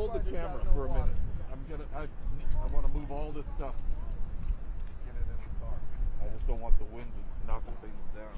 hold the camera for a minute. I want to move all this stuff. Get it in the car. I just don't want the wind to knock the things down.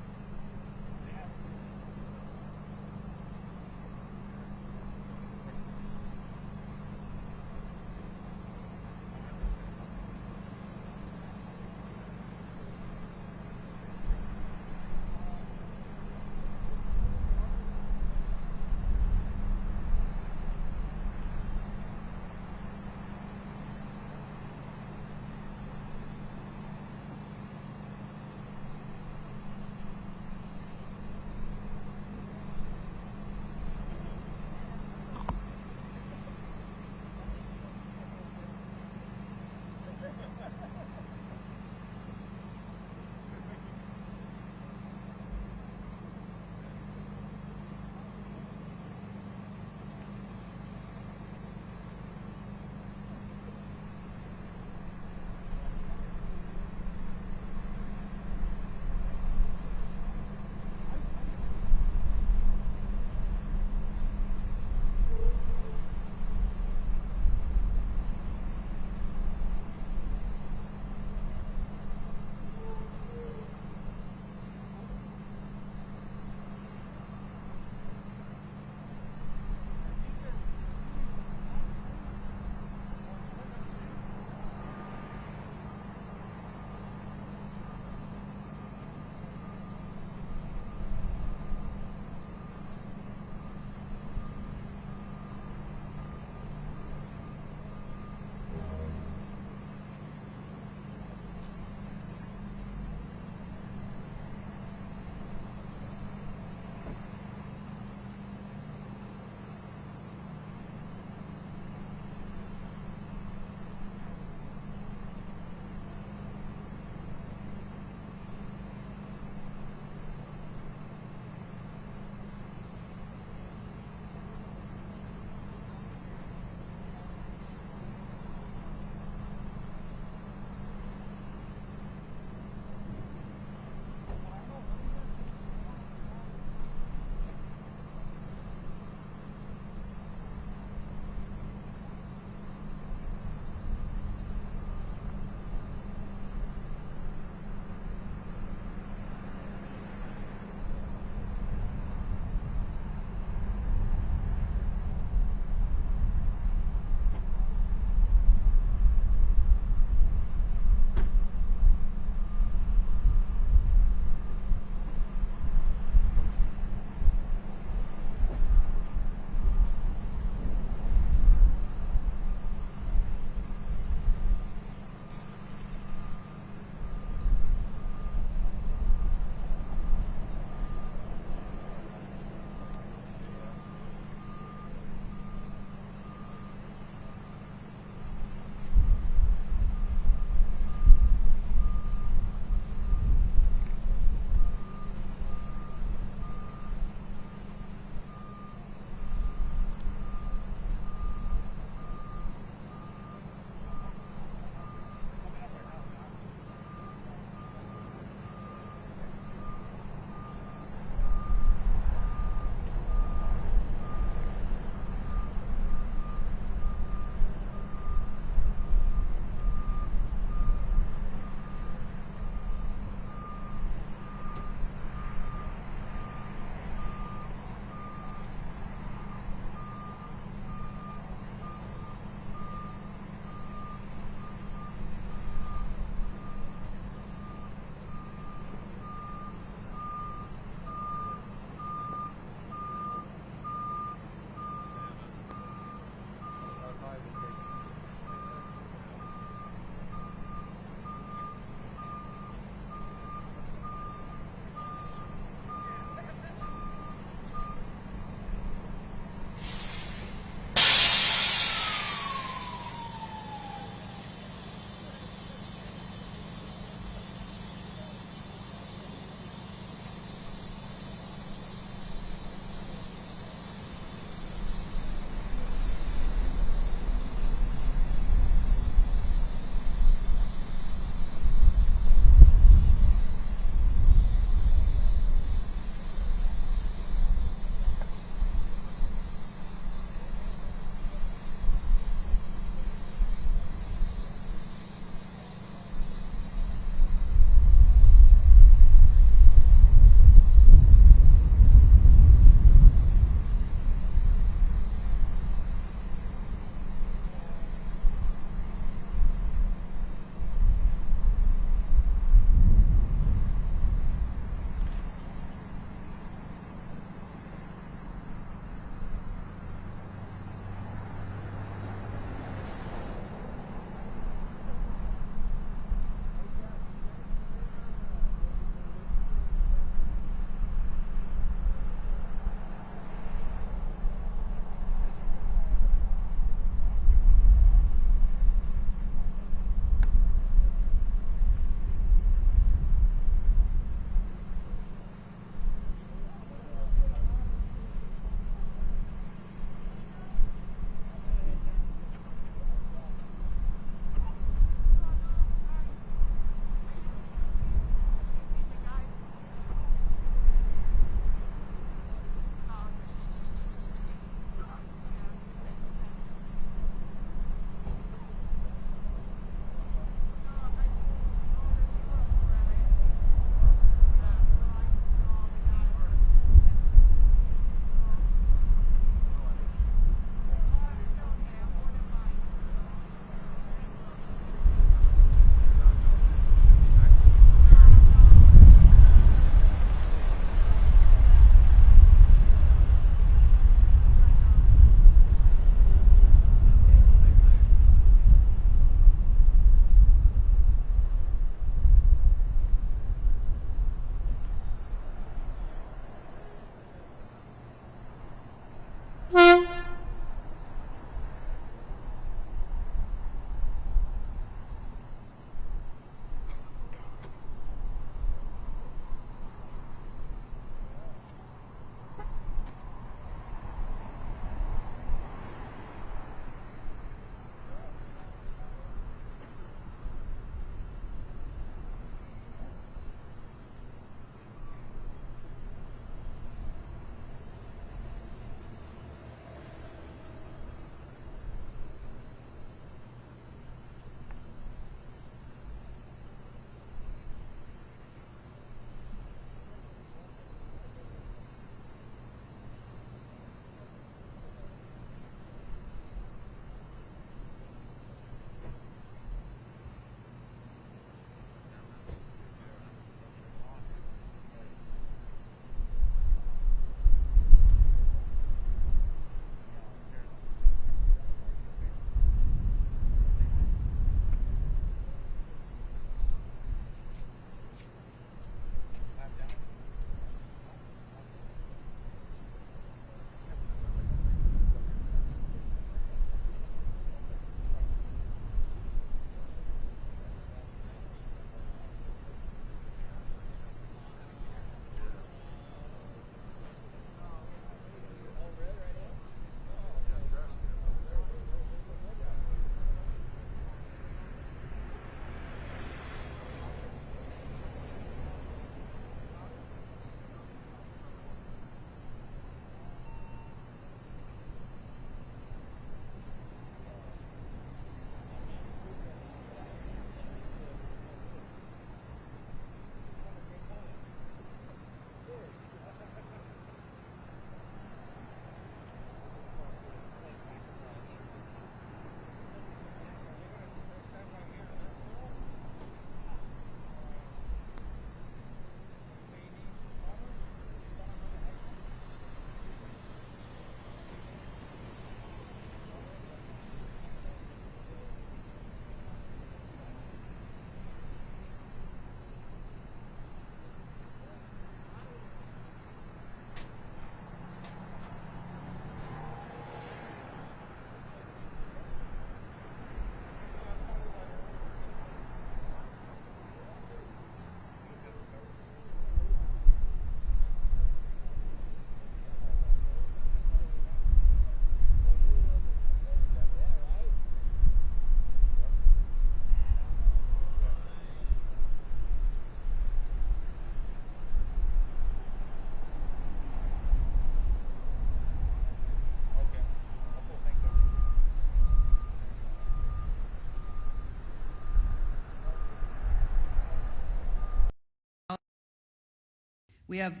We have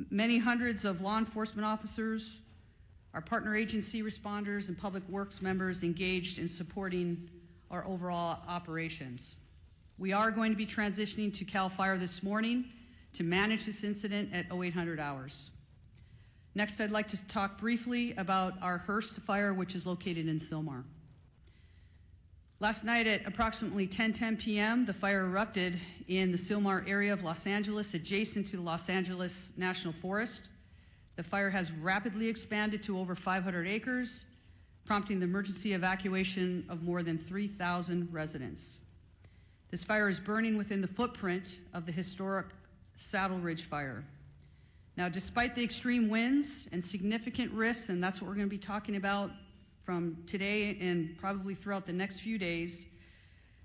many hundreds of law enforcement officers, our partner agency responders, and public works members engaged in supporting our overall operations. We are going to be transitioning to CAL FIRE this morning to manage this incident at 0800 hours. Next, I'd like to talk briefly about our Hearst fire, which is located in Sylmar. Last night at approximately 10:10 p.m., the fire erupted in the Sylmar area of Los Angeles, adjacent to the Los Angeles National Forest. The fire has rapidly expanded to over 500 acres, prompting the emergency evacuation of more than 3,000 residents. This fire is burning within the footprint of the historic Saddle Ridge fire. Now, despite the extreme winds and significant risks, and that's what we're going to be talking about from today and probably throughout the next few days,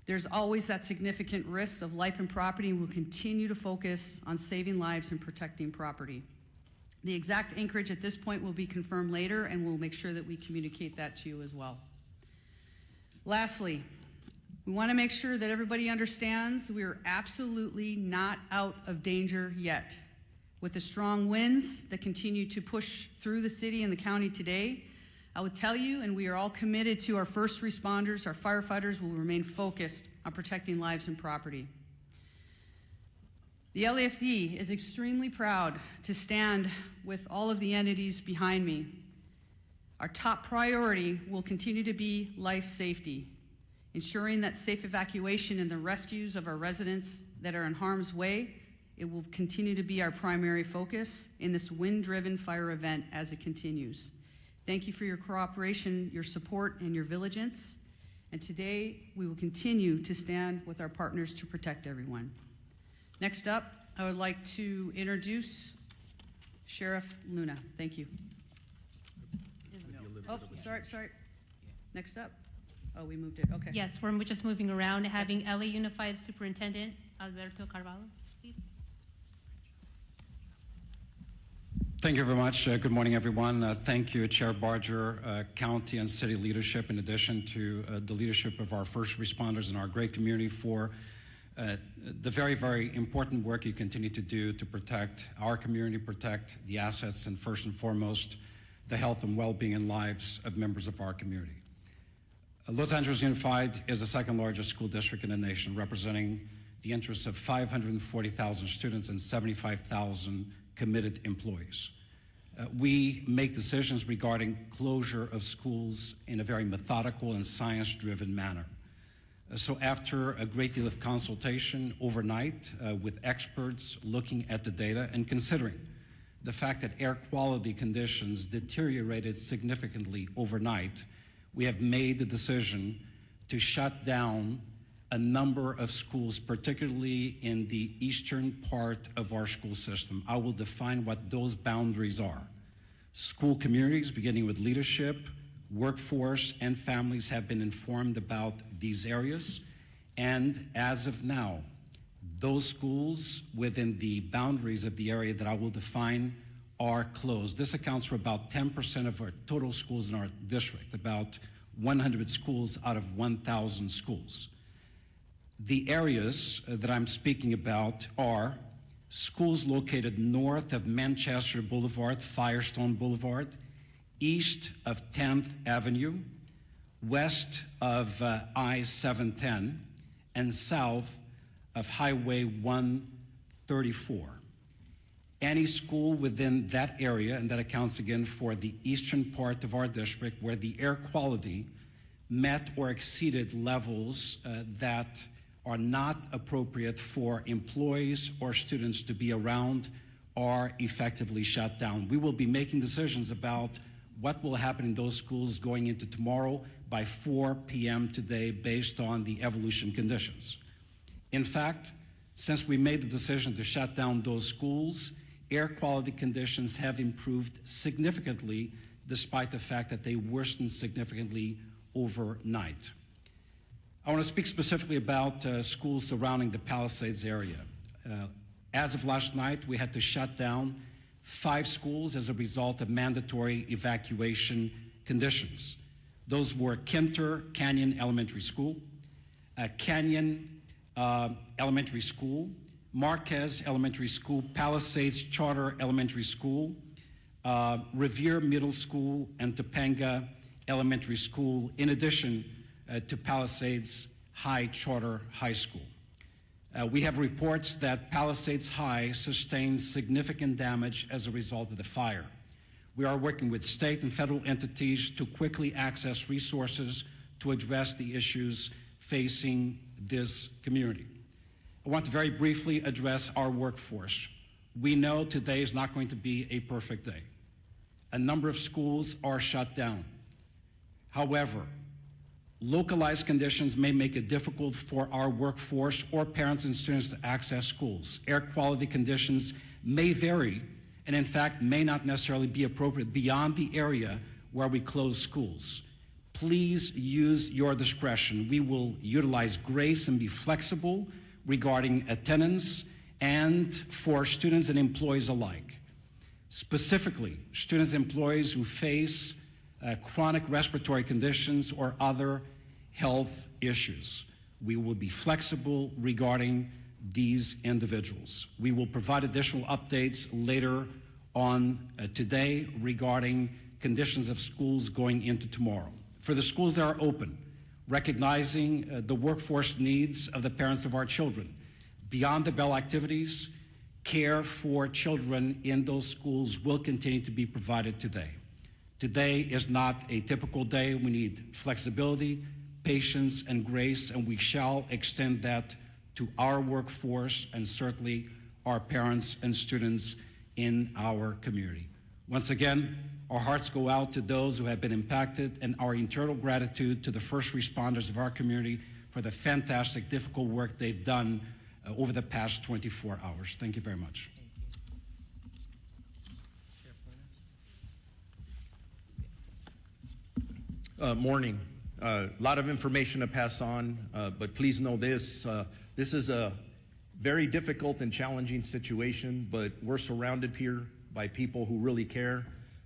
there's always that significant risk of life and property, and we'll continue to focus on saving lives and protecting property. The exact anchorage at this point will be confirmed later, and we'll make sure that we communicate that to you as well. Lastly, we want to make sure that everybody understands we are absolutely not out of danger yet. With the strong winds that continue to push through the city and the county today, I would tell you, and we are all committed to our first responders, our firefighters will remain focused on protecting lives and property. The LAFD is extremely proud to stand with all of the entities behind me. Our top priority will continue to be life safety, ensuring that safe evacuation and the rescues of our residents that are in harm's way. It will continue to be our primary focus in this wind-driven fire event as it continues. Thank you for your cooperation, your support, and your vigilance. And today, we will continue to stand with our partners to protect everyone. Next up, I would like to introduce Sheriff Luna. Thank you. Oh, sorry. Next up. Oh, we moved it. Okay. Yes, we're just moving around, having LA Unified Superintendent Alberto Carvalho, please. Thank you very much. Good morning, everyone. Thank you, Chair Barger, county and city leadership, in addition to the leadership of our first responders and our great community for the very, very important work you continue to do to protect our community, protect the assets, and first and foremost, the health and well-being and lives of members of our community. Los Angeles Unified is the second largest school district in the nation, representing the interests of 540,000 students and 75,000 committed employees. We make decisions regarding closure of schools in a very methodical and science-driven manner. So after a great deal of consultation overnight with experts looking at the data and considering the fact that air quality conditions deteriorated significantly overnight, we have made the decision to shut down a number of schools, particularly in the eastern part of our school system. I will define what those boundaries are. School communities, beginning with leadership, workforce, and families, have been informed about these areas. And as of now, those schools within the boundaries of the area that I will define are closed. This accounts for about 10% of our total schools in our district, about 100 schools out of 1,000 schools. The areas that I'm speaking about are schools located north of Manchester Boulevard, Firestone Boulevard, east of 10th Avenue, west of I-710, and south of Highway 134. Any school within that area, and that accounts again for the eastern part of our district, where the air quality met or exceeded levels that are not appropriate for employees or students to be around, are effectively shut down. We will be making decisions about what will happen in those schools going into tomorrow by 4 p.m. today based on the evolution conditions. In fact, since we made the decision to shut down those schools, air quality conditions have improved significantly despite the fact that they worsened significantly overnight. I want to speak specifically about schools surrounding the Palisades area. As of last night, we had to shut down 5 schools as a result of mandatory evacuation conditions. Those were Kinter Canyon Elementary School, Canyon Elementary School, Marquez Elementary School, Palisades Charter Elementary School, Revere Middle School, and Topanga Elementary School, in addition to Palisades High Charter High School. We have reports that Palisades High sustained significant damage as a result of the fire. We are working with state and federal entities to quickly access resources to address the issues facing this community. I want to very briefly address our workforce. We know today is not going to be a perfect day. A number of schools are shut down. However, localized conditions may make it difficult for our workforce or parents and students to access schools. Air quality conditions may vary and in fact may not necessarily be appropriate beyond the area where we close schools. Please use your discretion. We will utilize grace and be flexible regarding attendance and for students and employees alike. Specifically, students and employees who face chronic respiratory conditions or other health issues. We will be flexible regarding these individuals. We will provide additional updates later on today regarding conditions of schools going into tomorrow. For the schools that are open, recognizing the workforce needs of the parents of our children, beyond the bell activities, care for children in those schools will continue to be provided today. Today is not a typical day. We need flexibility, patience, and grace, and we shall extend that to our workforce and certainly our parents and students in our community. Once again, our hearts go out to those who have been impacted and our eternal gratitude to the first responders of our community for the fantastic, difficult work they've done over the past 24 hours. Thank you very much. Morning. A lot of information to pass on, but please know this. This is a very difficult and challenging situation, but we're surrounded here by people who really care,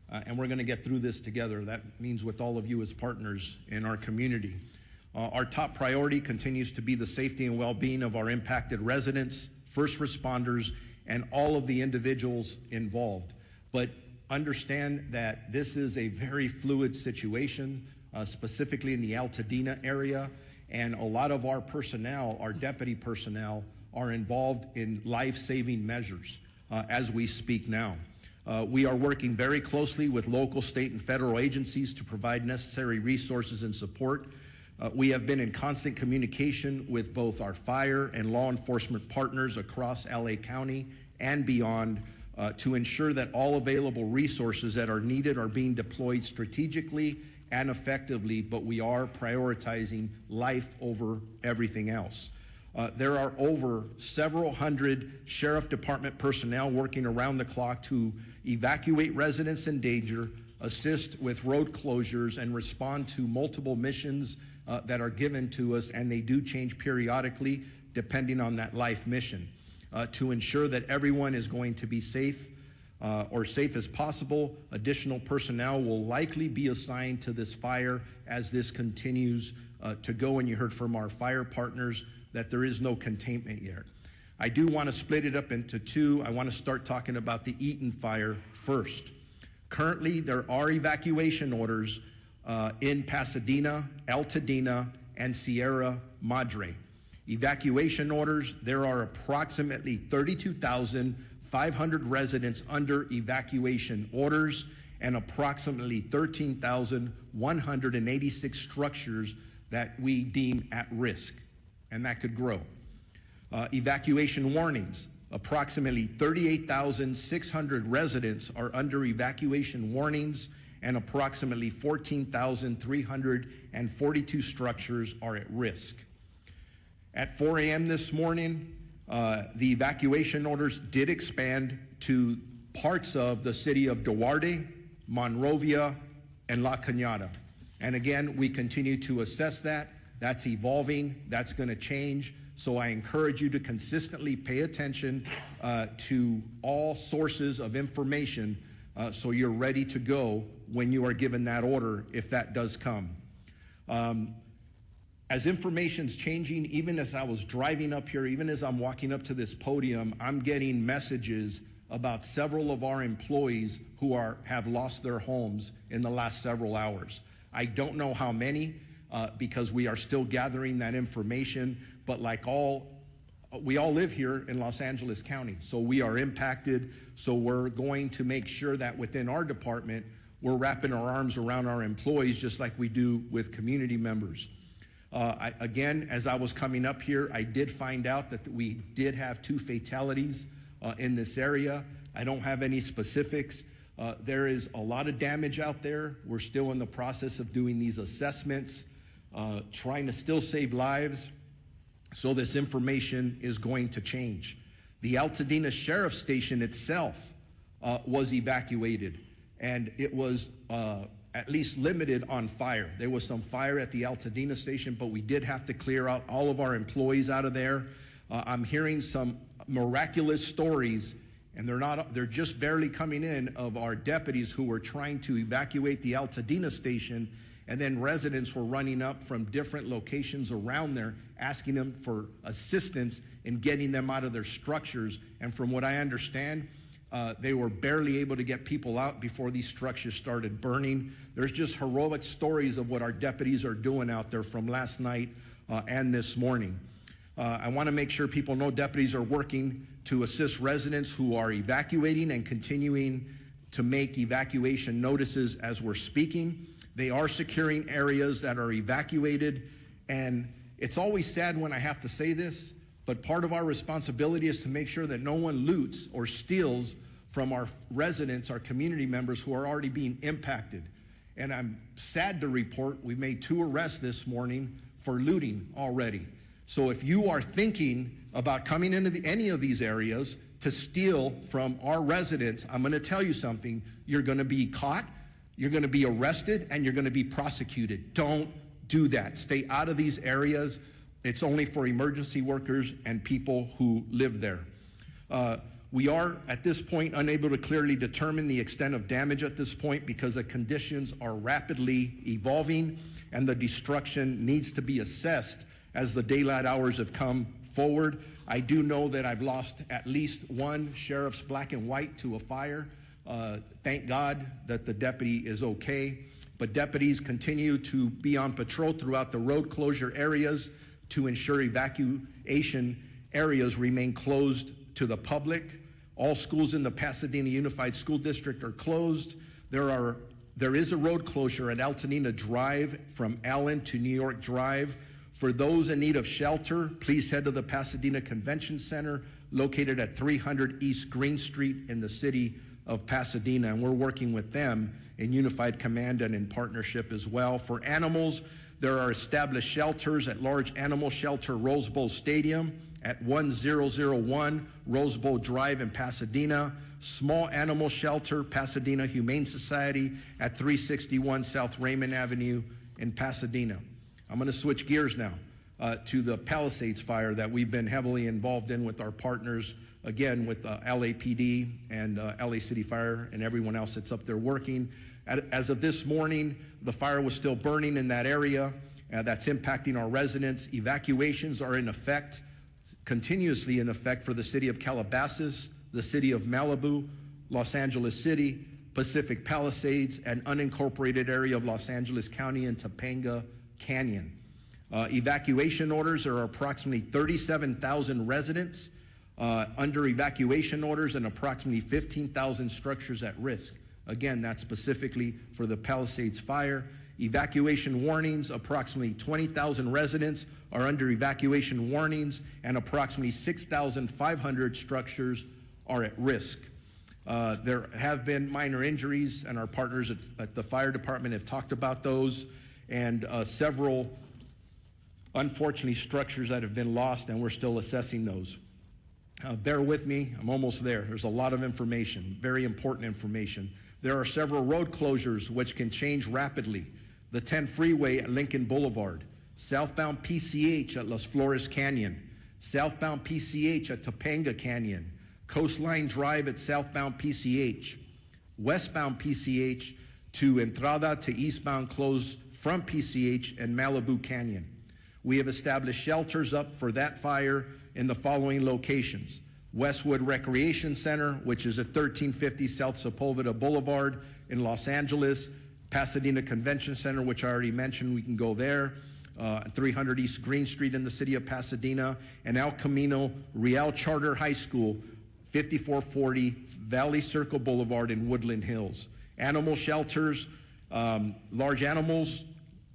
and we're going to get through this together. That means with all of you as partners in our community. Our top priority continues to be the safety and well-being of our impacted residents, first responders, and all of the individuals involved. But understand that this is a very fluid situation, specifically in the Altadena area, and a lot of our personnel, our deputy personnel, are involved in life-saving measures as we speak now. We are working very closely with local, state, and federal agencies to provide necessary resources and support. We have been in constant communication with both our fire and law enforcement partners across LA County and beyond to ensure that all available resources that are needed are being deployed strategically and effectively, but we are prioritizing life over everything else. There are over several hundred sheriff department personnel working around the clock to evacuate residents in danger, assist with road closures, and respond to multiple missions that are given to us, and they do change periodically depending on that life mission. To ensure that everyone is going to be safe or safe as possible, additional personnel will likely be assigned to this fire as this continues to go, and you heard from our fire partners that there is no containment yet. I do want to split it up into two. I want to start talking about the Eaton fire first. Currently, there are evacuation orders in Pasadena, Altadena, and Sierra Madre. Evacuation orders, there are approximately 32,500 residents under evacuation orders and approximately 13,186 structures that we deem at risk, and that could grow. Evacuation warnings, approximately 38,600 residents are under evacuation warnings and approximately 14,342 structures are at risk. At 4 a.m. this morning, the evacuation orders did expand to parts of the city of Duarte, Monrovia, and La Cañada. And again, we continue to assess that. That's evolving, that's gonna change. So I encourage you to consistently pay attention to all sources of information so you're ready to go when you are given that order, if that does come. as information's changing, even as I was driving up here, even as I'm walking up to this podium, I'm getting messages about several of our employees who have lost their homes in the last several hours. I don't know how many, because we are still gathering that information, but we all live here in Los Angeles County, so we are impacted. So we're going to make sure that within our department, we're wrapping our arms around our employees just like we do with community members. Again, as I was coming up here, I did find out that we did have 2 fatalities in this area. I don't have any specifics. There is a lot of damage out there. We're still in the process of doing these assessments, trying to still save lives. So this information is going to change. The Altadena Sheriff's Station itself was evacuated, and it was at least limited on fire. There was some fire at the Altadena Station, but we did have to clear out all of our employees out of there. I'm hearing some miraculous stories, and they're just barely coming in, of our deputies who were trying to evacuate the Altadena Station, and then residents were running up from different locations around there asking them for assistance in getting them out of their structures. And from what I understand, they were barely able to get people out before these structures started burning. There's just heroic stories of what our deputies are doing out there from last night and this morning. I want to make sure people know deputies are working to assist residents who are evacuating and continuing to make evacuation notices as we're speaking. They are securing areas that are evacuated, and it's always sad when I have to say this, but part of our responsibility is to make sure that no one loots or steals from our residents, our community members who are already being impacted. And I'm sad to report we've made 2 arrests this morning for looting already. So if you are thinking about coming into any of these areas to steal from our residents, I'm going to tell you something. You're going to be caught, you're going to be arrested, and you're going to be prosecuted. Don't do that. Stay out of these areas. It's only for emergency workers and people who live there. We are, at this point, unable to clearly determine the extent of damage at this point because the conditions are rapidly evolving and the destruction needs to be assessed as the daylight hours have come forward. I do know that I've lost at least 1 sheriff's black and white to a fire. Thank God that the deputy is okay. But deputies continue to be on patrol throughout the road closure areas to ensure evacuation areas remain closed to the public. All schools in the Pasadena Unified School District are closed. There is a road closure at Altadena Drive from Allen to New York Drive. For those in need of shelter, please head to the Pasadena Convention Center, located at 300 East Green Street in the city of Pasadena, and we're working with them in Unified Command and in partnership as well. For animals, there are established shelters at Large Animal Shelter Rose Bowl Stadium at 1001 Rose Bowl Drive in Pasadena, Small Animal Shelter Pasadena Humane Society at 361 South Raymond Avenue in Pasadena. I'm going to switch gears now to the Palisades fire that we've been heavily involved in with our partners, again with LAPD and LA City Fire and everyone else that's up there working. As of this morning, the fire was still burning in that area. That's impacting our residents. Evacuations are in effect, continuously in effect, for the city of Calabasas, the city of Malibu, Los Angeles City, Pacific Palisades, and unincorporated area of Los Angeles County and Topanga Canyon. Evacuation orders are approximately 37,000 residents under evacuation orders and approximately 15,000 structures at risk. Again, that's specifically for the Palisades fire. Evacuation warnings, approximately 20,000 residents are under evacuation warnings and approximately 6,500 structures are at risk. There have been minor injuries, and our partners at the fire department have talked about those, and several, unfortunately, structures that have been lost, and we're still assessing those. Bear with me, I'm almost there. There's a lot of information, very important information. There are several road closures which can change rapidly. The 10 freeway at Lincoln Boulevard, southbound PCH at Las Flores Canyon, southbound PCH at Topanga Canyon, Coastline Drive at southbound PCH, westbound PCH to Entrada to eastbound closed from PCH and Malibu Canyon. We have established shelters up for that fire in the following locations: Westwood Recreation Center, which is at 1350 South Sepulveda Boulevard in Los Angeles; Pasadena Convention Center, which I already mentioned, we can go there; 300 East Green Street in the city of Pasadena; and El Camino Real Charter High School, 5440 Valley Circle Boulevard in Woodland Hills. Animal shelters, large animals,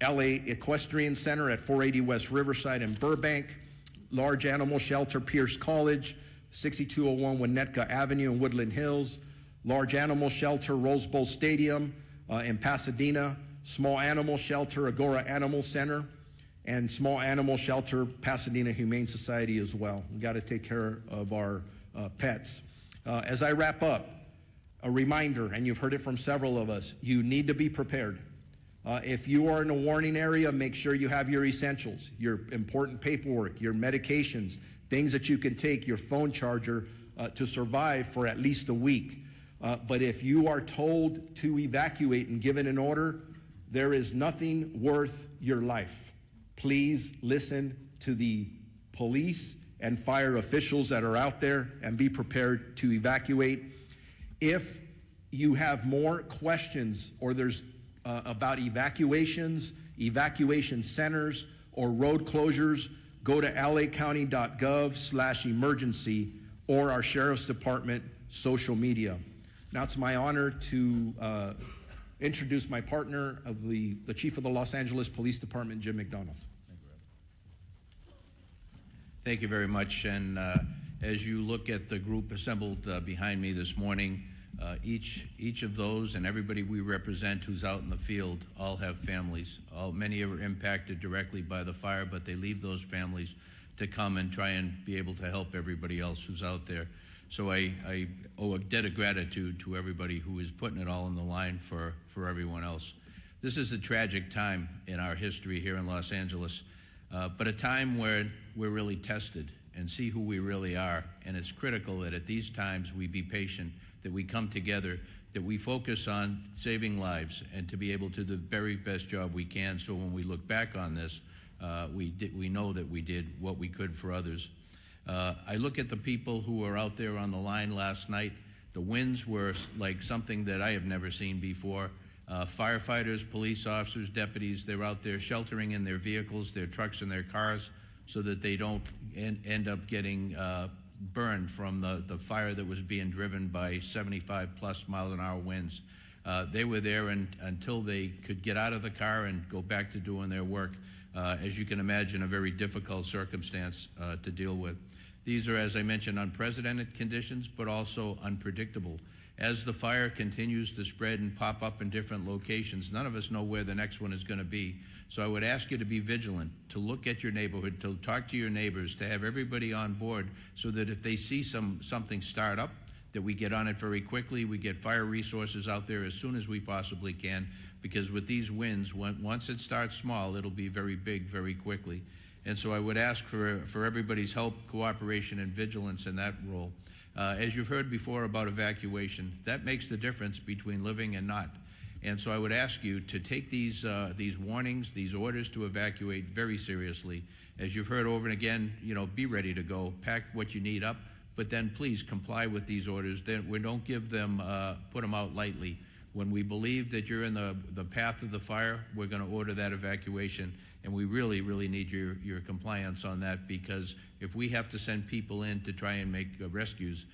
LA Equestrian Center at 480 West Riverside in Burbank; large animal shelter, Pierce College, 6201 Winnetka Avenue in Woodland Hills; large animal shelter, Rose Bowl Stadium in Pasadena; small animal shelter, Agora Animal Center; and small animal shelter, Pasadena Humane Society as well. We got to take care of our pets. As I wrap up, a reminder, and you've heard it from several of us, you need to be prepared. If you are in a warning area, make sure you have your essentials, your important paperwork, your medications, things that you can take, your phone charger to survive for at least a week. But if you are told to evacuate and given an order, there is nothing worth your life. Please listen to the police and fire officials that are out there and be prepared to evacuate. If you have more questions or there's about evacuations, evacuation centers, or road closures, go to lacounty.gov/emergency or our Sheriff's Department social media. Now it's my honor to introduce my partner of the Chief of the Los Angeles Police Department, Jim McDonald. Thank you very much. And as you look at the group assembled behind me this morning, each of those and everybody we represent who's out in the field all have families. Many are impacted directly by the fire, but they leave those families to come and try and be able to help everybody else who's out there. So I owe a debt of gratitude to everybody who is putting it all on the line for everyone else. This is a tragic time in our history here in Los Angeles, but a time where we're really tested and see who we really are. And it's critical that at these times we be patient, that we come together, that we focus on saving lives and to be able to do the very best job we can, so when we look back on this, we know that we did what we could for others. I look at the people who were out there on the line last night. The winds were like something that I have never seen before. Firefighters, police officers, deputies, they're out there sheltering in their vehicles, their trucks and their cars, so that they don't end up getting burned from the fire that was being driven by 75+ mph winds. They were there until they could get out of the car and go back to doing their work. As you can imagine, a very difficult circumstance to deal with. These are, as I mentioned, unprecedented conditions, but also unpredictable. As the fire continues to spread and pop up in different locations, none of us know where the next one is going to be. So I would ask you to be vigilant, to look at your neighborhood, to talk to your neighbors, to have everybody on board, so that if they see something start up, that we get on it very quickly. We get fire resources out there as soon as we possibly can, because with these winds, once it starts small, it'll be very big very quickly. And so I would ask for everybody's help, cooperation, and vigilance in that role. As you've heard before about evacuation, that makes the difference between living and not. And so I would ask you to take these warnings, these orders to evacuate very seriously. As you've heard over and again, be ready to go, pack what you need up, but then please comply with these orders. We don't give them, put them out lightly. When we believe that you're in the path of the fire, we're going to order that evacuation, and we really, really need your compliance on that, because if we have to send people in to try and make rescues,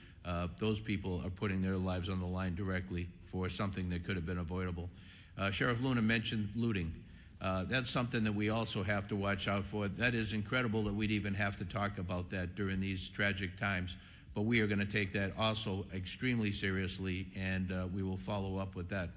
those people are putting their lives on the line directly for something that could have been avoidable. Sheriff Luna mentioned looting. That's something that we also have to watch out for. That is incredible that we'd even have to talk about that during these tragic times. But we are going to take that also extremely seriously, and we will follow up with that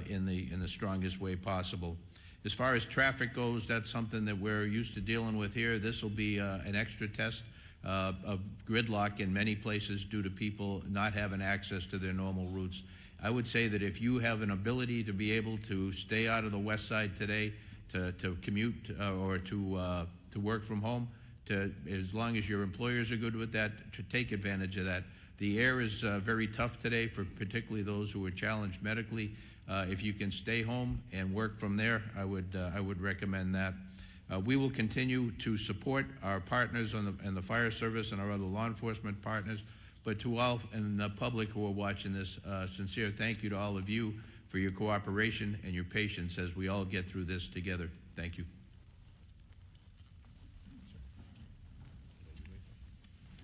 in the strongest way possible. As far as traffic goes, that's something that we're used to dealing with here. This will be an extra test of gridlock in many places due to people not having access to their normal routes. I would say that if you have an ability to be able to stay out of the west side today, to commute or to work from home, as long as your employers are good with that, to take advantage of that. The air is very tough today for particularly those who are challenged medically. If you can stay home and work from there, I would recommend that. We will continue to support our partners in the fire service and our other law enforcement partners, but to all in the public who are watching this, sincere thank you to all of you for your cooperation and your patience as we all get through this together. Thank you.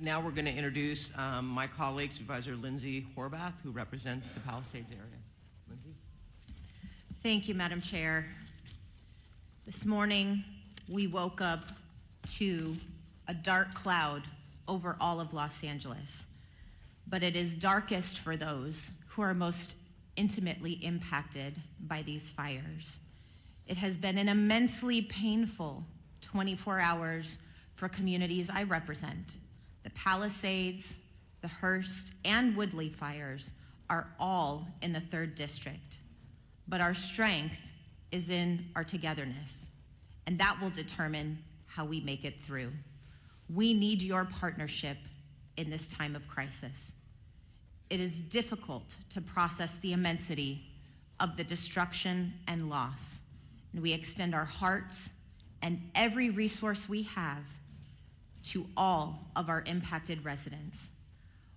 Now we're going to introduce my colleague, Supervisor Lindsay Horvath, who represents the Palisades area. Lindsay? Thank you, Madam Chair. This morning, we woke up to a dark cloud over all of Los Angeles, but it is darkest for those who are most intimately impacted by these fires. It has been an immensely painful 24 hours for communities I represent. The Palisades, the Hearst, and Woodley fires are all in the 3rd District, but our strength is in our togetherness, and that will determine how we make it through. We need your partnership in this time of crisis. It is difficult to process the immensity of the destruction and loss, and we extend our hearts and every resource we have to all of our impacted residents.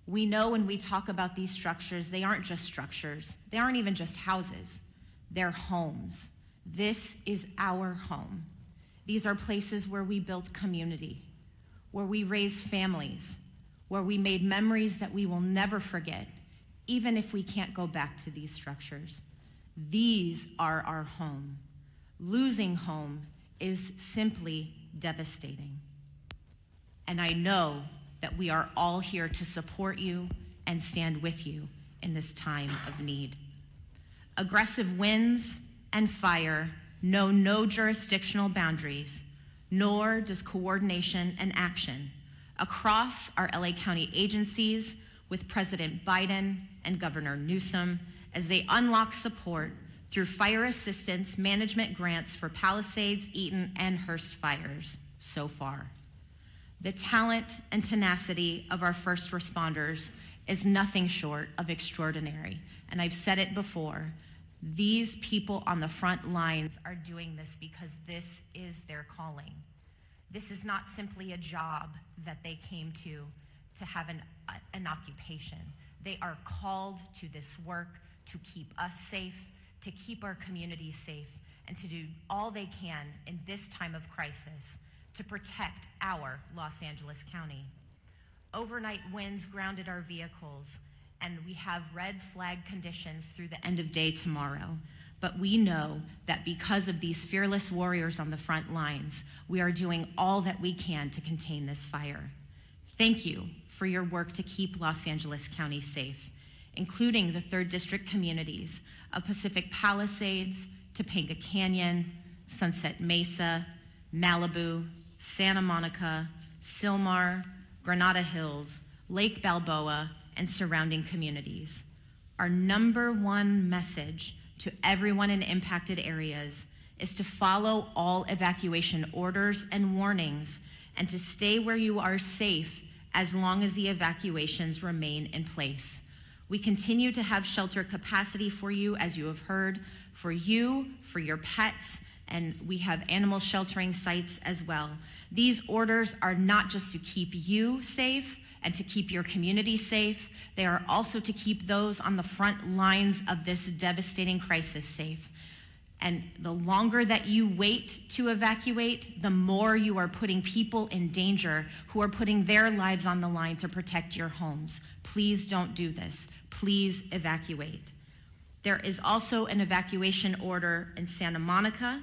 We know when we talk about these structures, they aren't just structures. They aren't even just houses. They're homes. This is our home. These are places where we built community, where we raised families, where we made memories that we will never forget, even if we can't go back to these structures. These are our home. Losing home is simply devastating. And I know that we are all here to support you and stand with you in this time of need. Aggressive winds and fire know no jurisdictional boundaries, nor does coordination and action across our LA County agencies with President Biden and Governor Newsom as they unlock support through fire assistance management grants for Palisades, Eaton, and Hearst fires so far. The talent and tenacity of our first responders is nothing short of extraordinary. And I've said it before, these people on the front lines are doing this because this is their calling. This is not simply a job that they came to have an occupation. They are called to this work to keep us safe, to keep our communities safe, and to do all they can in this time of crisis to protect our Los Angeles County. Overnight winds grounded our vehicles, and we have red flag conditions through the end of day tomorrow. But we know that because of these fearless warriors on the front lines, we are doing all that we can to contain this fire. Thank you for your work to keep Los Angeles County safe, including the 3rd District communities of Pacific Palisades, Topanga Canyon, Sunset Mesa, Malibu, Santa Monica, Sylmar, Granada Hills, Lake Balboa, and surrounding communities. Our #1 message to everyone in impacted areas is to follow all evacuation orders and warnings and to stay where you are safe as long as the evacuations remain in place. We continue to have shelter capacity for you, as you have heard, for you, for your pets, and we have animal sheltering sites as well. These orders are not just to keep you safe and to keep your community safe, they are also to keep those on the front lines of this devastating crisis safe. And the longer that you wait to evacuate, the more you are putting people in danger who are putting their lives on the line to protect your homes. Please don't do this. Please evacuate. There is also an evacuation order in Santa Monica,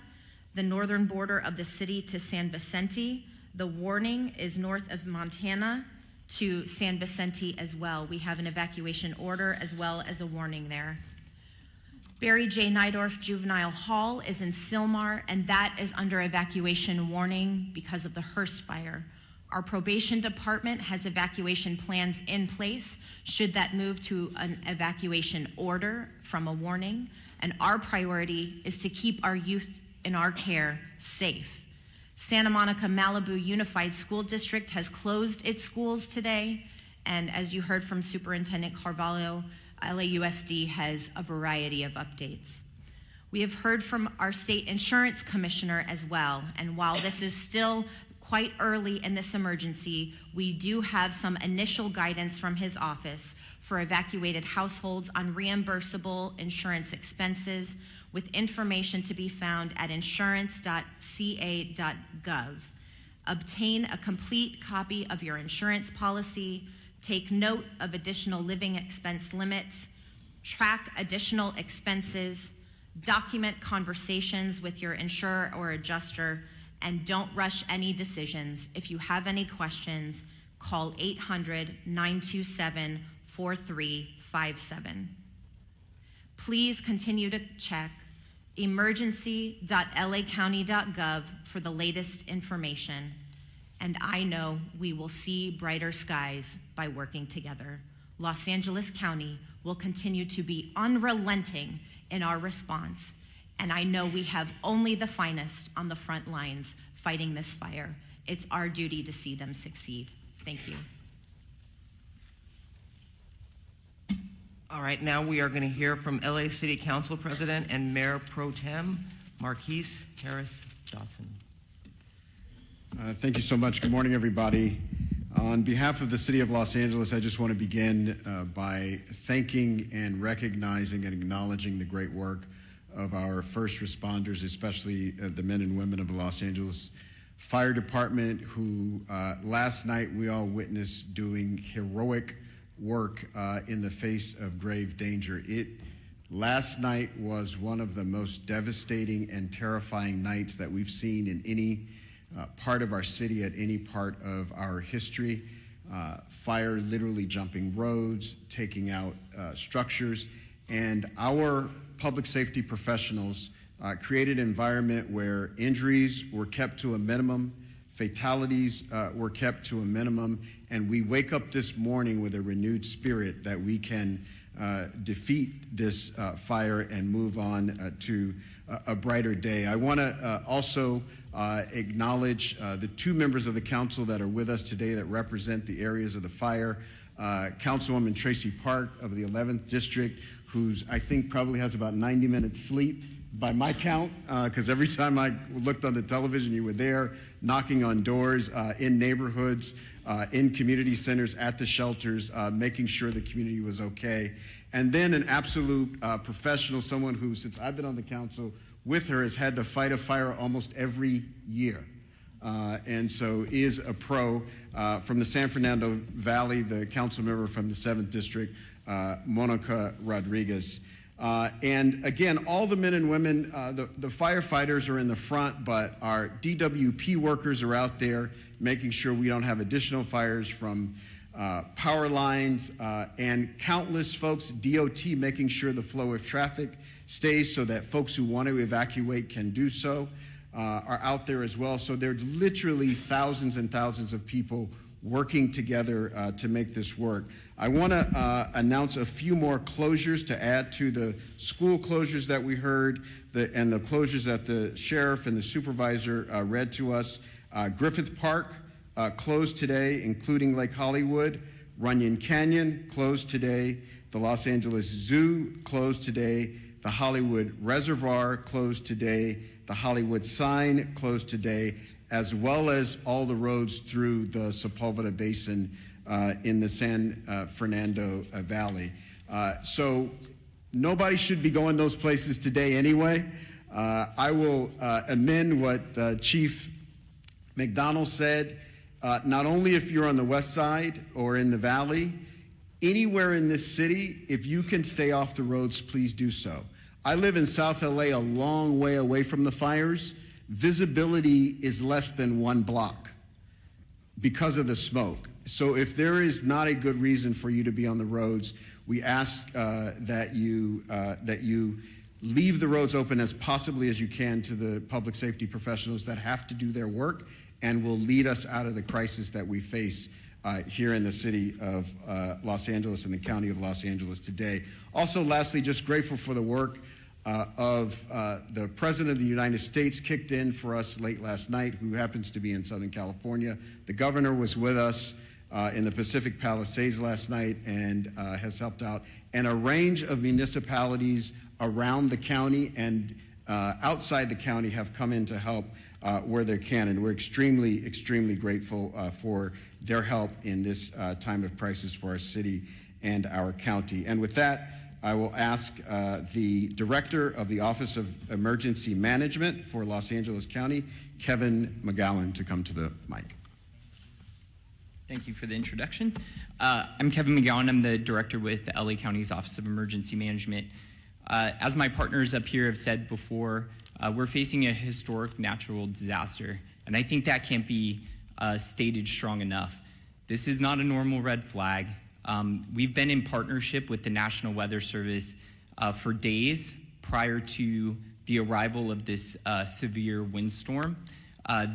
the northern border of the city to San Vicente. The warning is north of Montana to San Vicente as well. We have an evacuation order as well as a warning there. Barry J. Nydorf Juvenile Hall is in Sylmar, and that is under evacuation warning because of the Hearst fire. Our probation department has evacuation plans in place should that move to an evacuation order from a warning, and our priority is to keep our youth in our care safe. Santa Monica Malibu Unified School District has closed its schools today, and as you heard from Superintendent Carvalho, LAUSD has a variety of updates. We have heard from our state insurance commissioner as well, and while this is still quite early in this emergency, we do have some initial guidance from his office for evacuated households on reimbursable insurance expenses, with information to be found at insurance.ca.gov. Obtain a complete copy of your insurance policy, take note of additional living expense limits, track additional expenses, document conversations with your insurer or adjuster, and don't rush any decisions. If you have any questions, call 800-927-4357. Please continue to check emergency.lacounty.gov for the latest information. And I know we will see brighter skies by working together. Los Angeles County will continue to be unrelenting in our response, and I know we have only the finest on the front lines fighting this fire. It's our duty to see them succeed. Thank you. All right, now we are going to hear from LA City Council President and Mayor Pro Tem, Marquise Harris Dawson. Thank you so much. Good morning, everybody. On behalf of the City of Los Angeles, I just want to begin by thanking and recognizing and acknowledging the great work of our first responders, especially the men and women of the Los Angeles Fire Department, who last night we all witnessed doing heroic work in the face of grave danger. Last night was one of the most devastating and terrifying nights that we've seen in any part of our city at any part of our history. Fire literally jumping roads, taking out structures, and our public safety professionals created an environment where injuries were kept to a minimum, fatalities were kept to a minimum, and we wake up this morning with a renewed spirit that we can defeat this fire and move on to a brighter day. I want to also acknowledge the two members of the council that are with us today that represent the areas of the fire. Councilwoman Tracy Park of the 11th District, who's I think probably has about 90 minutes sleep by my count, because every time I looked on the television, you were there knocking on doors in neighborhoods, in community centers, at the shelters, making sure the community was okay. And then an absolute professional, someone who, since I've been on the council with her, has had to fight a fire almost every year. And so is a pro from the San Fernando Valley, the council member from the 7th District, Monica Rodriguez. And again, all the men and women, the firefighters are in the front, but our DWP workers are out there making sure we don't have additional fires from power lines, and countless folks, DOT, making sure the flow of traffic stays so that folks who want to evacuate can do so, are out there as well. So there's literally thousands and thousands of people working together to make this work. I want to announce a few more closures to add to the school closures that we heard and the closures that the sheriff and the supervisor read to us. Griffith Park closed today, including Lake Hollywood. Runyon Canyon closed today. The Los Angeles Zoo closed today. The Hollywood Reservoir closed today. The Hollywood Sign closed today, as well as all the roads through the Sepulveda Basin in the San Fernando Valley. So nobody should be going those places today anyway. I will amend what Chief McDonald said. Not only if you're on the west side or in the valley, anywhere in this city, if you can stay off the roads, please do so. I live in South LA, a long way away from the fires. Visibility is less than 1 block because of the smoke. So if there is not a good reason for you to be on the roads, we ask that you leave the roads open as possibly as you can to the public safety professionals that have to do their work and will lead us out of the crisis that we face here in the city of Los Angeles and the county of Los Angeles today. Also, lastly, just grateful for the work of the President of the United States, kicked in for us late last night, who happens to be in Southern California. The governor was with us in the Pacific Palisades last night and has helped out. And a range of municipalities around the county and outside the county have come in to help where they can, and we're extremely, extremely grateful for their help in this time of crisis for our city and our county. And with that, I will ask the Director of the Office of Emergency Management for Los Angeles County, Kevin McGowan, to come to the mic. Thank you for the introduction. I'm Kevin McGowan. I'm the director with the LA County's Office of Emergency Management. As my partners up here have said before, we're facing a historic natural disaster, and I think that can't be stated strong enough. This is not a normal red flag. We've been in partnership with the National Weather Service for days prior to the arrival of this severe windstorm.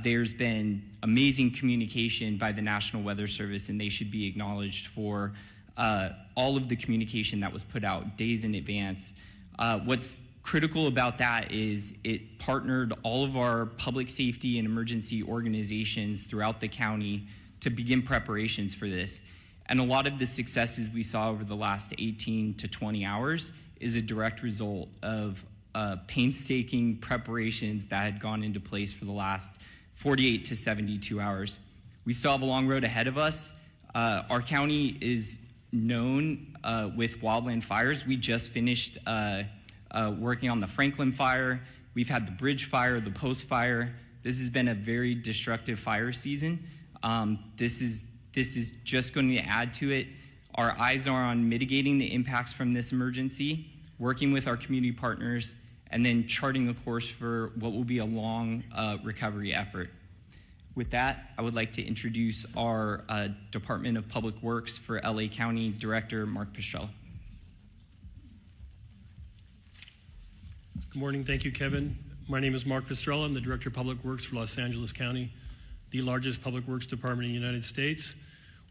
There's been amazing communication by the National Weather Service, and they should be acknowledged for all of the communication that was put out days in advance. What's critical about that is it partnered all of our public safety and emergency organizations throughout the county to begin preparations for this. And a lot of the successes we saw over the last 18 to 20 hours is a direct result of painstaking preparations that had gone into place for the last 48 to 72 hours. We still have a long road ahead of us. Our county is known with wildland fires. We just finished working on the Franklin fire. We've had the Bridge fire, the Post fire. This has been a very destructive fire season. This is just going to add to it. Our eyes are on mitigating the impacts from this emergency, working with our community partners, and then charting a course for what will be a long recovery effort. With that, I would like to introduce our Department of Public Works for LA County Director, Mark Pistrella. Good morning. Thank you, Kevin. My name is Mark Pistrella. I'm the Director of Public Works for Los Angeles County, the largest public works department in the United States.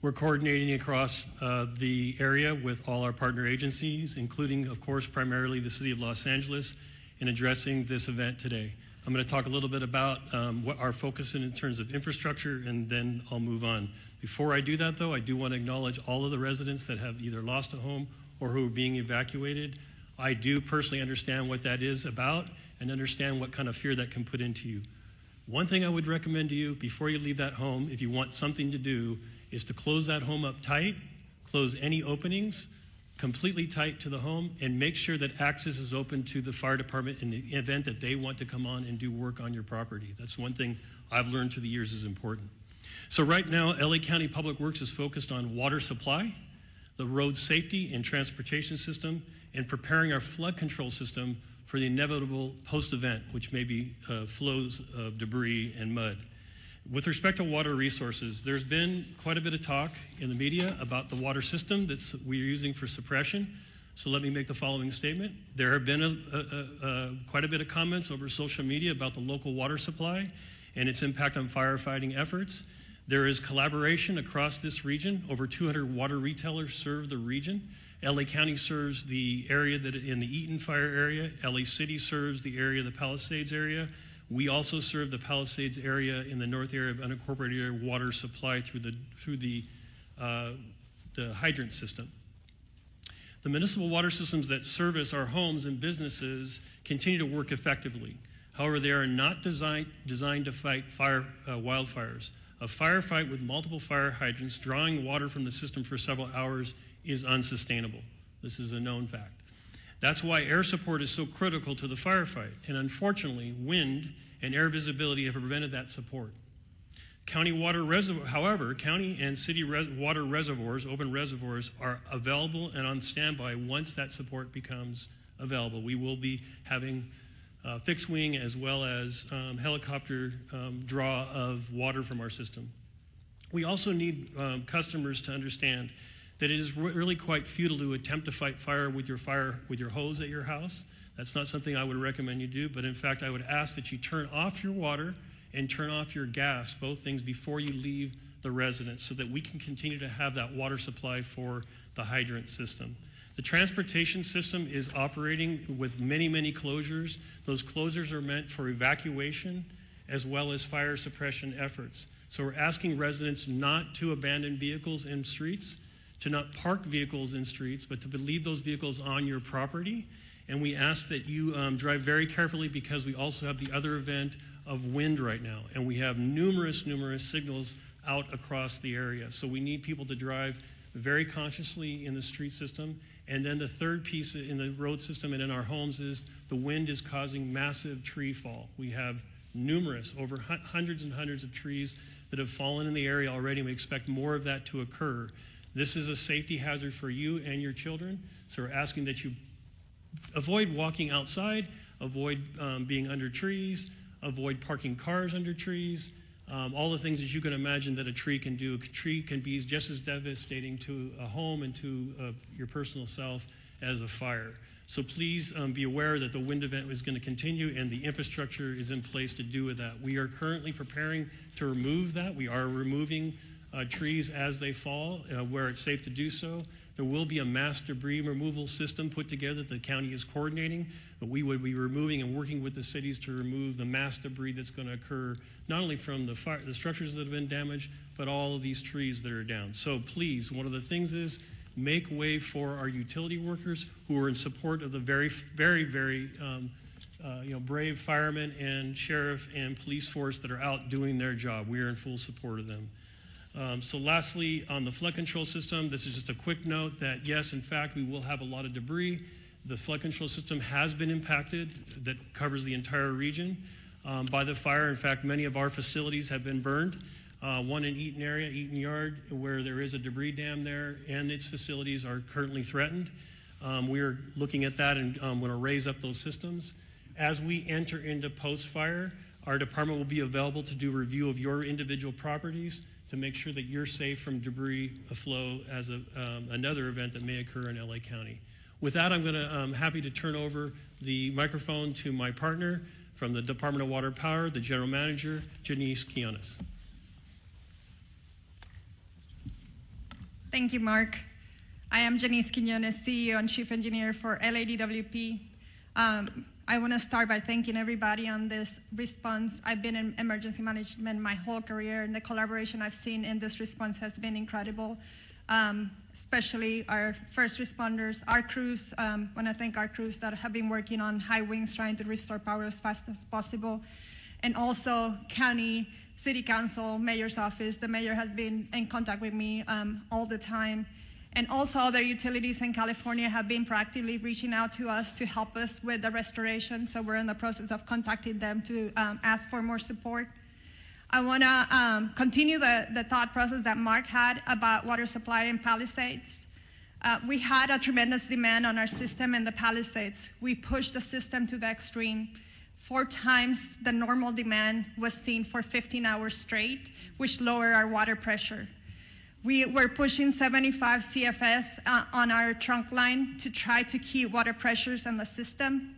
We're coordinating across the area with all our partner agencies, including, of course, primarily the City of Los Angeles, in addressing this event today. I'm going to talk a little bit about what our focus is in terms of infrastructure, and then I'll move on. Before I do that, though, I do want to acknowledge all of the residents that have either lost a home or who are being evacuated. I do personally understand what that is about and understand what kind of fear that can put into you. One thing I would recommend to you before you leave that home, if you want something to do, is to close that home up tight, close any openings, completely tight to the home, and make sure that access is open to the fire department in the event that they want to come on and do work on your property. That's one thing I've learned through the years is important. So right now, LA County Public Works is focused on water supply, the road safety and transportation system, and preparing our flood control system for the inevitable post-event, which may be flows of debris and mud. With respect to water resources, there's been quite a bit of talk in the media about the water system that we're using for suppression. So let me make the following statement. There have been quite a bit of comments over social media about the local water supply and its impact on firefighting efforts. There is collaboration across this region. Over 200 water retailers serve the region. LA County serves the area that in the Eaton fire area. LA City serves the area of the Palisades area. We also serve the Palisades area in the north area of unincorporated area water supply through the hydrant system. The municipal water systems that service our homes and businesses continue to work effectively. However, they are not designed to fight wildfires. A firefight with multiple fire hydrants drawing water from the system for several hours is unsustainable. This is a known fact. That's why air support is so critical to the firefight, and unfortunately, wind and air visibility have prevented that support. County and city water reservoirs, open reservoirs, are available and on standby once that support becomes available. We will be having fixed wing as well as helicopter draw of water from our system. We also need customers to understand that it is really quite futile to attempt to fight fire with your hose at your house. That's not something I would recommend you do, but in fact, I would ask that you turn off your water and turn off your gas, both things, before you leave the residence so that we can continue to have that water supply for the hydrant system. The transportation system is operating with many, many closures. Those closures are meant for evacuation as well as fire suppression efforts. So we're asking residents not to abandon vehicles in streets, to not park vehicles in streets, but to leave those vehicles on your property, And we ask that you drive very carefully because we also have the other event of wind right now. And we have numerous signals out across the area. So we need people to drive very consciously in the street system. And then the third piece in the road system and in our homes is the wind is causing massive tree fall. We have over hundreds and hundreds of trees that have fallen in the area already, and we expect more of that to occur. This is a safety hazard for you and your children, so we're asking that you avoid walking outside, avoid being under trees, avoid parking cars under trees, all the things that you can imagine that a tree can do. A tree can be just as devastating to a home and to your personal self as a fire. So please be aware that the wind event is going to continue and the infrastructure is in place to do with that. We are currently preparing to remove that. We are removing trees as they fall where it's safe to do so. There will be a mass debris removal system put together that the county is coordinating, but we would be removing and working with the cities to remove the mass debris that's going to occur not only from the structures that have been damaged, but all of these trees that are down. So please, one of the things is make way for our utility workers who are in support of the very brave firemen and sheriff and police force that are out doing their job. We are in full support of them. So lastly, on the flood control system, this is just a quick note that yes, in fact, we will have a lot of debris. The flood control system has been impacted, that covers the entire region by the fire. In fact, many of our facilities have been burned. One in Eaton area, Eaton Yard, where there is a debris dam there, and its facilities are currently threatened. We are looking at that and going to raise up those systems. As we enter into post-fire, our department will be available to do review of your individual properties to make sure that you're safe from debris flow as another event that may occur in LA County. With that, I'm happy to turn over the microphone to my partner from the Department of Water Power, the General Manager, Janice Quinones. Thank you, Mark. I am Janice Quinones, CEO and Chief Engineer for LADWP. I want to start by thanking everybody on this response. I've been in emergency management my whole career, and the collaboration I've seen in this response has been incredible, especially our first responders, our crews. I want to thank our crews that have been working on high winds trying to restore power as fast as possible, and also county, city council, mayor's office. The mayor has been in contact with me all the time. And also other utilities in California have been proactively reaching out to us to help us with the restoration. So we're in the process of contacting them to ask for more support. I want to continue the thought process that Mark had about water supply in Palisades. We had a tremendous demand on our system in the Palisades. We pushed the system to the extreme. 4 times the normal demand was seen for 15 hours straight, which lowered our water pressure. We were pushing 75 CFS on our trunk line to try to keep water pressures in the system.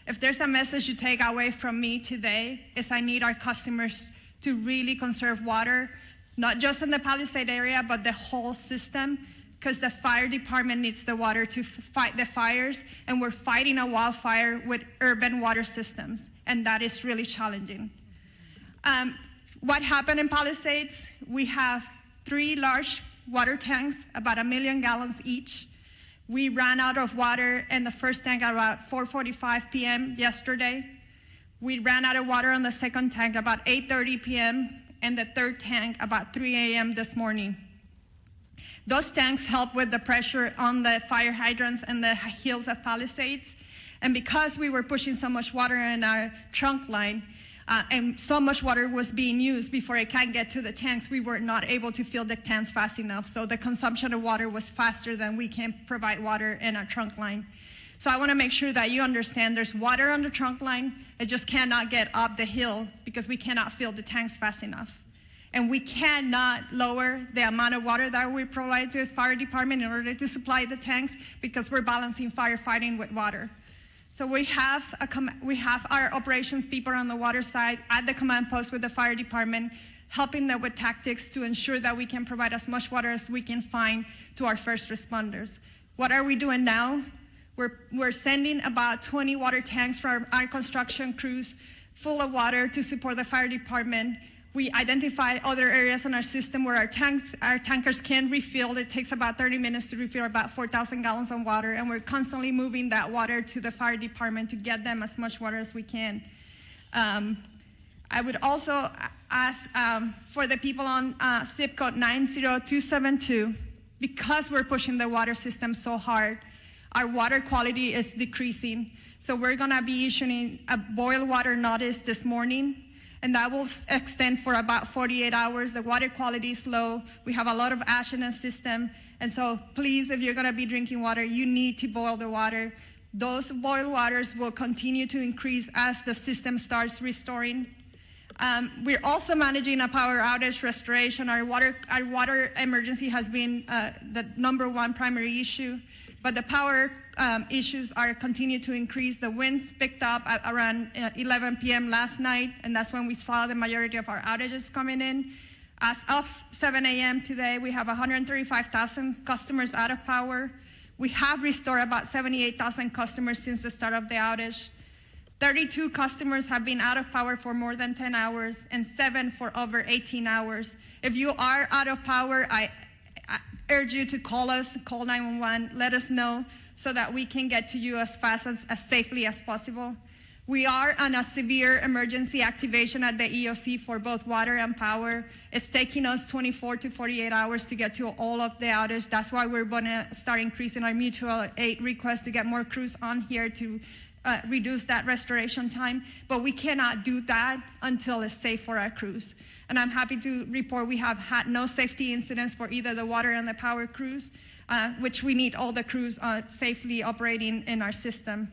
If there's a message you take away from me today, is I need our customers to really conserve water, not just in the Palisade area, but the whole system, because the fire department needs the water to fight the fires, and we're fighting a wildfire with urban water systems, and that is really challenging. What happened in Palisades? We have 3 large water tanks, about 1 million gallons each. We ran out of water in the first tank at about 4:45 p.m. yesterday. We ran out of water on the second tank about 8:30 p.m. and the third tank about 3 a.m. this morning. Those tanks help with the pressure on the fire hydrants and the hills of Palisades. And because we were pushing so much water in our trunk line, and so much water was being used before it can get to the tanks, we were not able to fill the tanks fast enough. So the consumption of water was faster than we can provide water in our trunk line. So I want to make sure that you understand there's water on the trunk line. It just cannot get up the hill because we cannot fill the tanks fast enough. And we cannot lower the amount of water that we provide to the fire department in order to supply the tanks because we're balancing firefighting with water. So we have our operations people on the water side at the command post with the fire department, helping them with tactics to ensure that we can provide as much water as we can find to our first responders. What are we doing now? We're sending about 20 water tanks for our construction crews full of water to support the fire department. We identified other areas in our system where our tankers can refill. It takes about 30 minutes to refill about 4,000 gallons of water, and we're constantly moving that water to the fire department to get them as much water as we can. I would also ask for the people on zip code 90272, because we're pushing the water system so hard, our water quality is decreasing. So we're gonna be issuing a boil water notice this morning, and that will extend for about 48 hours. The water quality is low. We have a lot of ash in the system. And so please, if you're gonna be drinking water, you need to boil the water. Those boil waters will continue to increase as the system starts restoring. We're also managing a power outage restoration. Our water emergency has been the #1 primary issue, but the power issues are continue to increase. The winds picked up at around 11 p.m. last night, and that's when we saw the majority of our outages coming in. As of 7 a.m. today, we have 135,000 customers out of power. We have restored about 78,000 customers since the start of the outage. 32 customers have been out of power for more than 10 hours, and 7 for over 18 hours. If you are out of power, I urge you to call us, call 911, let us know so that we can get to you as fast as safely as possible. We are on a severe emergency activation at the EOC for both water and power. It's taking us 24 to 48 hours to get to all of the outage. That's why we're gonna start increasing our mutual aid request to get more crews on here to reduce that restoration time. But we cannot do that until it's safe for our crews. And I'm happy to report we have had no safety incidents for either the water and the power crews, which we need all the crews safely operating in our system.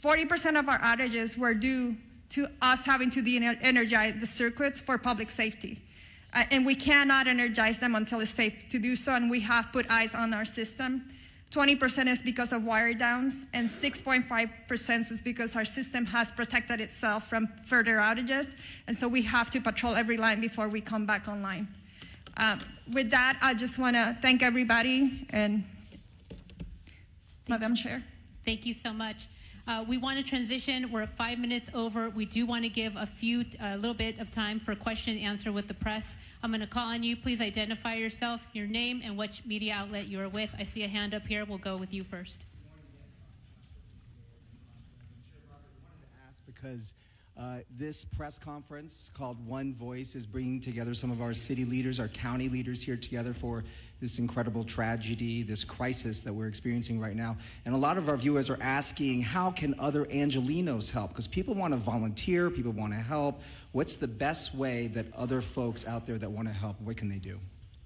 40% of our outages were due to us having to de-energize the circuits for public safety. And we cannot energize them until it's safe to do so, and we have put eyes on our system. 20% is because of wire downs, and 6.5% is because our system has protected itself from further outages, and so we have to patrol every line before we come back online. With that, I just want to thank everybody, and Madam Chair. Thank you so much. We want to transition. We're 5 minutes over. We do want to give a little bit of time for question and answer with the press. I'm going to call on you. Please identify yourself, your name, and which media outlet you are with. I see a hand up here. We'll go with you first. Because this press conference called One Voice is bringing together some of our city leaders, our county leaders here together for this incredible tragedy, this crisis that we're experiencing right now. And a lot of our viewers are asking, how can other Angelinos help? Because people want to volunteer, people want to help. What's the best way that other folks out there that want to help, what can they do?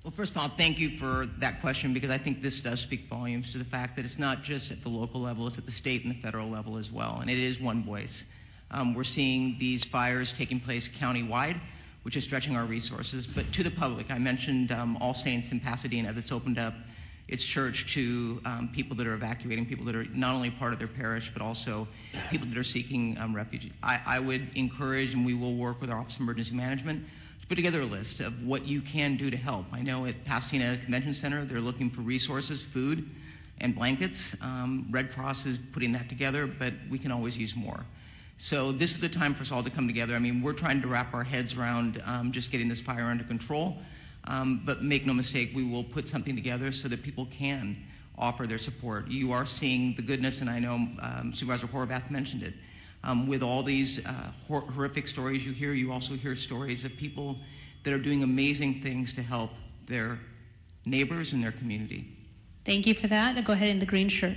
Well, first of all, thank you for that question, because I think this does speak volumes to the fact that it's not just at the local level, it's at the state and the federal level as well, and it is one voice. We're seeing these fires taking place countywide, which is stretching our resources. But to the public, I mentioned All Saints in Pasadena that's opened up its church to people that are evacuating, people that are not only part of their parish, but also people that are seeking refuge. I would encourage, and we will work with our Office of Emergency Management, to put together a list of what you can do to help. I know at Pasadena Convention Center, they're looking for resources, food, and blankets. Red Cross is putting that together, but we can always use more. So this is the time for us all to come together. I mean, we're trying to wrap our heads around just getting this fire under control, but make no mistake, we will put something together so that people can offer their support. You are seeing the goodness, and I know Supervisor Horvath mentioned it. With all these horrific stories you hear, you also hear stories of people that are doing amazing things to help their neighbors and their community. Thank you for that. Now go ahead in the green shirt.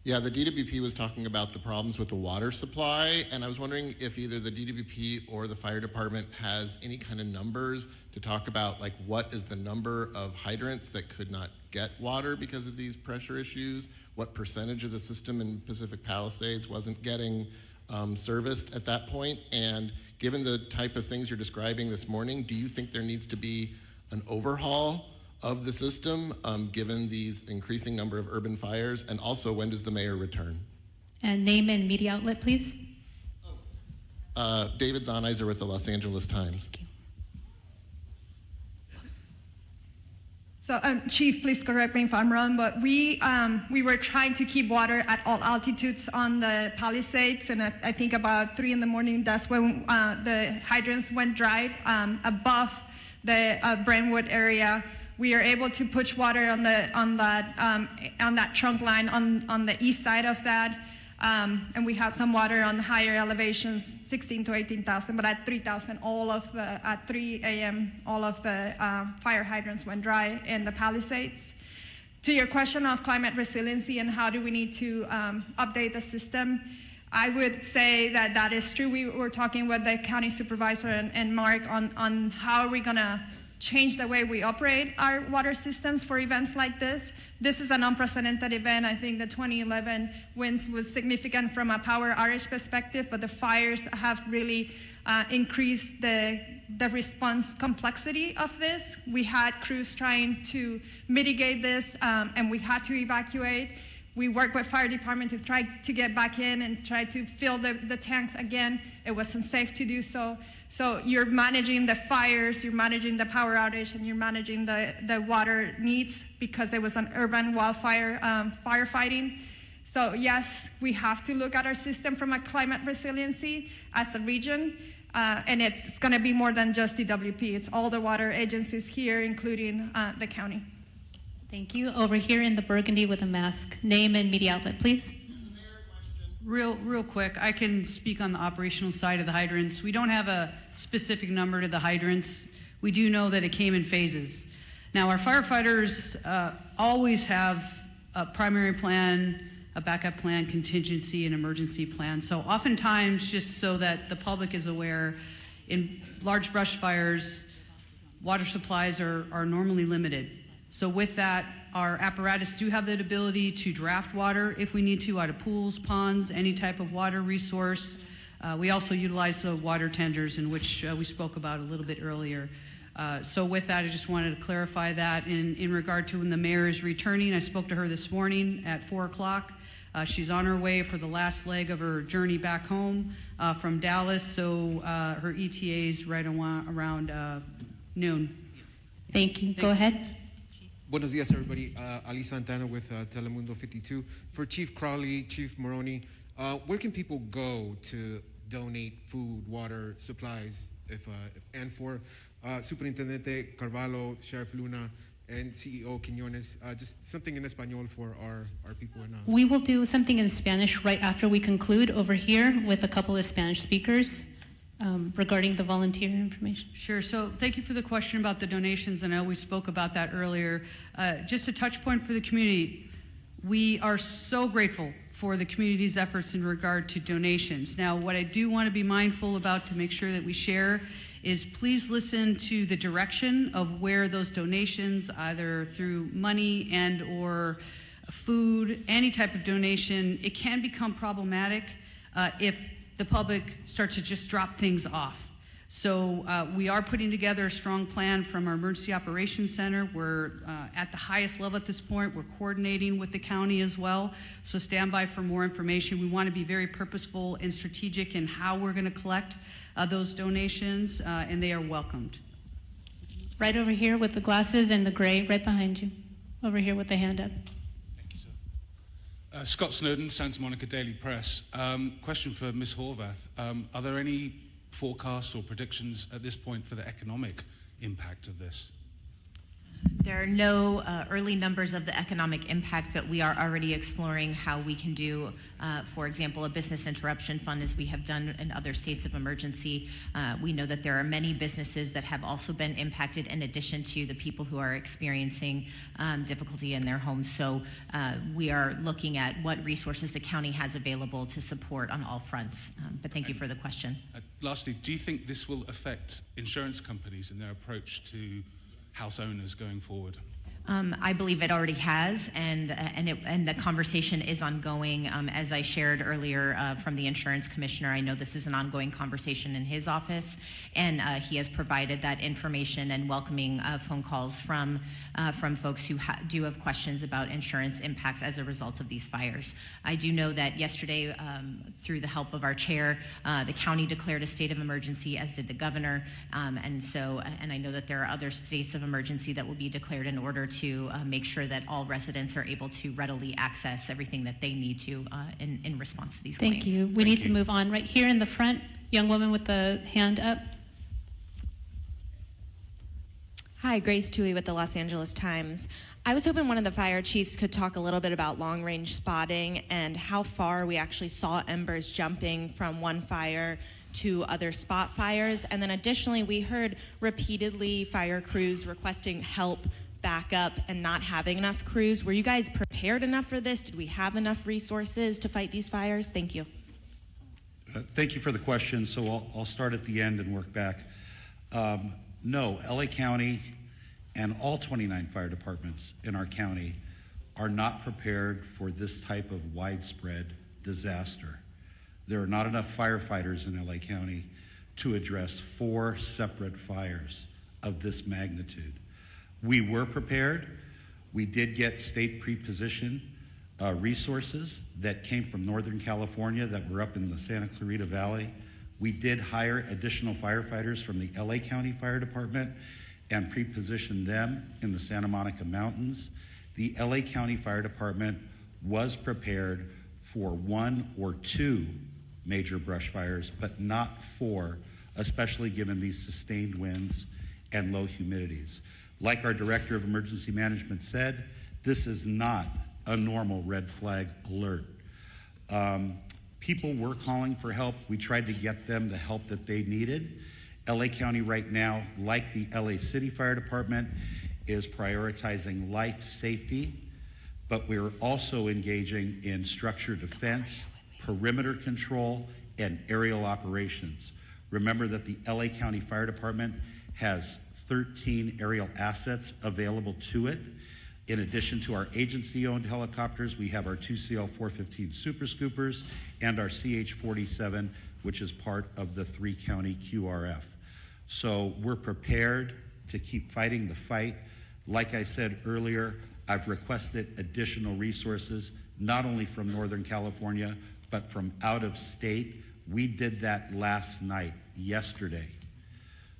Yeah, the DWP was talking about the problems with the water supply, and I was wondering if either the DWP or the fire department has any kind of numbers to talk about, like what is the number of hydrants that could not get water because of these pressure issues, what percentage of the system in Pacific Palisades wasn't getting serviced at that point, and given the type of things you're describing this morning, do you think there needs to be an overhaul of the system, given these increasing number of urban fires? And also, when does the mayor return? And name and media outlet, please. David Zahnizer with the Los Angeles Times. So So, Chief, please correct me if I'm wrong, but we were trying to keep water at all altitudes on the Palisades, and I think about 3 in the morning, that's when the hydrants went dry above the Brentwood area. We are able to push water on that trunk line on the east side of that, and we have some water on the higher elevations, 16 to 18,000. But at 3,000, at 3 a.m., all of the fire hydrants went dry in the Palisades. To your question of climate resiliency and how do we need to update the system, I would say that that is true. We were talking with the county supervisor and Mark on how are we going to change the way we operate our water systems for events like this. This is an unprecedented event. I think the 2011 winds was significant from a power outage perspective, but the fires have really increased the response complexity of this. We had crews trying to mitigate this, and we had to evacuate. We worked with fire department to try to get back in and try to fill the tanks again. It wasn't safe to do so. So you're managing the fires, you're managing the power outage, and you're managing the water needs because it was an urban wildfire firefighting. So yes, we have to look at our system from a climate resiliency as a region, and it's going to be more than just DWP. It's all the water agencies here, including the county. Thank you. Over here in the burgundy with a mask. Name and media outlet, please. Real quick, I can speak on the operational side of the hydrants. We don't have a specific number to the hydrants. We do know that it came in phases. Now, our firefighters always have a primary plan, a backup plan, contingency, and emergency plan. So oftentimes, just so that the public is aware, in large brush fires, water supplies are normally limited. So with that, our apparatus do have the ability to draft water if we need to out of pools, ponds, any type of water resource. We also utilize the water tenders, in which we spoke about a little bit earlier. So with that, I just wanted to clarify that. In regard to when the mayor is returning, I spoke to her this morning at 4 o'clock. She's on her way for the last leg of her journey back home from Dallas, so her ETA is right around noon. Thank you. Go ahead. Buenos días, everybody. Ali Santana with Telemundo 52. For Chief Crowley, Chief Moroni, where can people go to donate food, water, supplies, and for Superintendente Carvalho, Sheriff Luna, and CEO Quiñones, just something in Espanol for our people in We will do something in Spanish right after we conclude over here with a couple of Spanish speakers. Regarding the volunteer information. Sure. So thank you for the question about the donations. I know we spoke about that earlier. Just a touch point for the community. We are so grateful for the community's efforts in regard to donations. Now, what I do want to be mindful about to make sure that we share is please listen to the direction of where those donations, either through money and or food, any type of donation, it can become problematic if the public starts to just drop things off. So we are putting together a strong plan from our Emergency Operations Center. We're at the highest level at this point. We're coordinating with the county as well. So stand by for more information. We want to be very purposeful and strategic in how we're going to collect those donations, and they are welcomed. Right over here with the glasses and the gray, right behind you. Over here with the hand up. Scott Snowden, Santa Monica Daily Press. Question for Ms. Horvath. Are there any forecasts or predictions at this point for the economic impact of this? There are no early numbers of the economic impact, but we are already exploring how we can do, for example, a business interruption fund, as we have done in other states of emergency. We know that there are many businesses that have also been impacted, in addition to the people who are experiencing difficulty in their homes. So we are looking at what resources the county has available to support on all fronts. But thank you for the question. Lastly, do you think this will affect insurance companies in their approach to house owners going forward? I believe it already has, and the conversation is ongoing. As I shared earlier from the insurance commissioner, I know this is an ongoing conversation in his office, and he has provided that information and welcoming phone calls from folks who do have questions about insurance impacts as a result of these fires. I do know that yesterday, through the help of our chair, the county declared a state of emergency, as did the governor, and I know that there are other states of emergency that will be declared in order to make sure that all residents are able to readily access everything that they need to in response to these claims. Thank you. We need to move on. Right here in the front, young woman with the hand up. Hi, Grace Tui with the Los Angeles Times. I was hoping one of the fire chiefs could talk a little bit about long-range spotting and how far we actually saw embers jumping from one fire to other spot fires. And then additionally, we heard repeatedly fire crews requesting help, backup, and not having enough crews. Were you guys prepared enough for this? Did we have enough resources to fight these fires? Thank you. Thank you for the question. So I'll start at the end and work back. No, LA County and all 29 fire departments in our county are not prepared for this type of widespread disaster. There are not enough firefighters in LA County to address 4 separate fires of this magnitude. We were prepared. We did get state pre-position resources that came from Northern California that were up in the Santa Clarita Valley. We did hire additional firefighters from the LA County Fire Department and pre-position them in the Santa Monica Mountains. The LA County Fire Department was prepared for 1 or 2 major brush fires, but not 4, especially given these sustained winds and low humidities. Like our Director of Emergency Management said, this is not a normal red flag alert. People were calling for help. We tried to get them the help that they needed. LA County right now, like the LA City Fire Department, is prioritizing life safety, but we're also engaging in structure defense, perimeter control, and aerial operations. Remember that the LA County Fire Department has 13 aerial assets available to it. In addition to our agency-owned helicopters, we have our 2 CL-415 Super Scoopers and our CH-47, which is part of the 3-county QRF. So we're prepared to keep fighting the fight. Like I said earlier, I've requested additional resources, not only from Northern California, but from out of state. We did that last night, yesterday.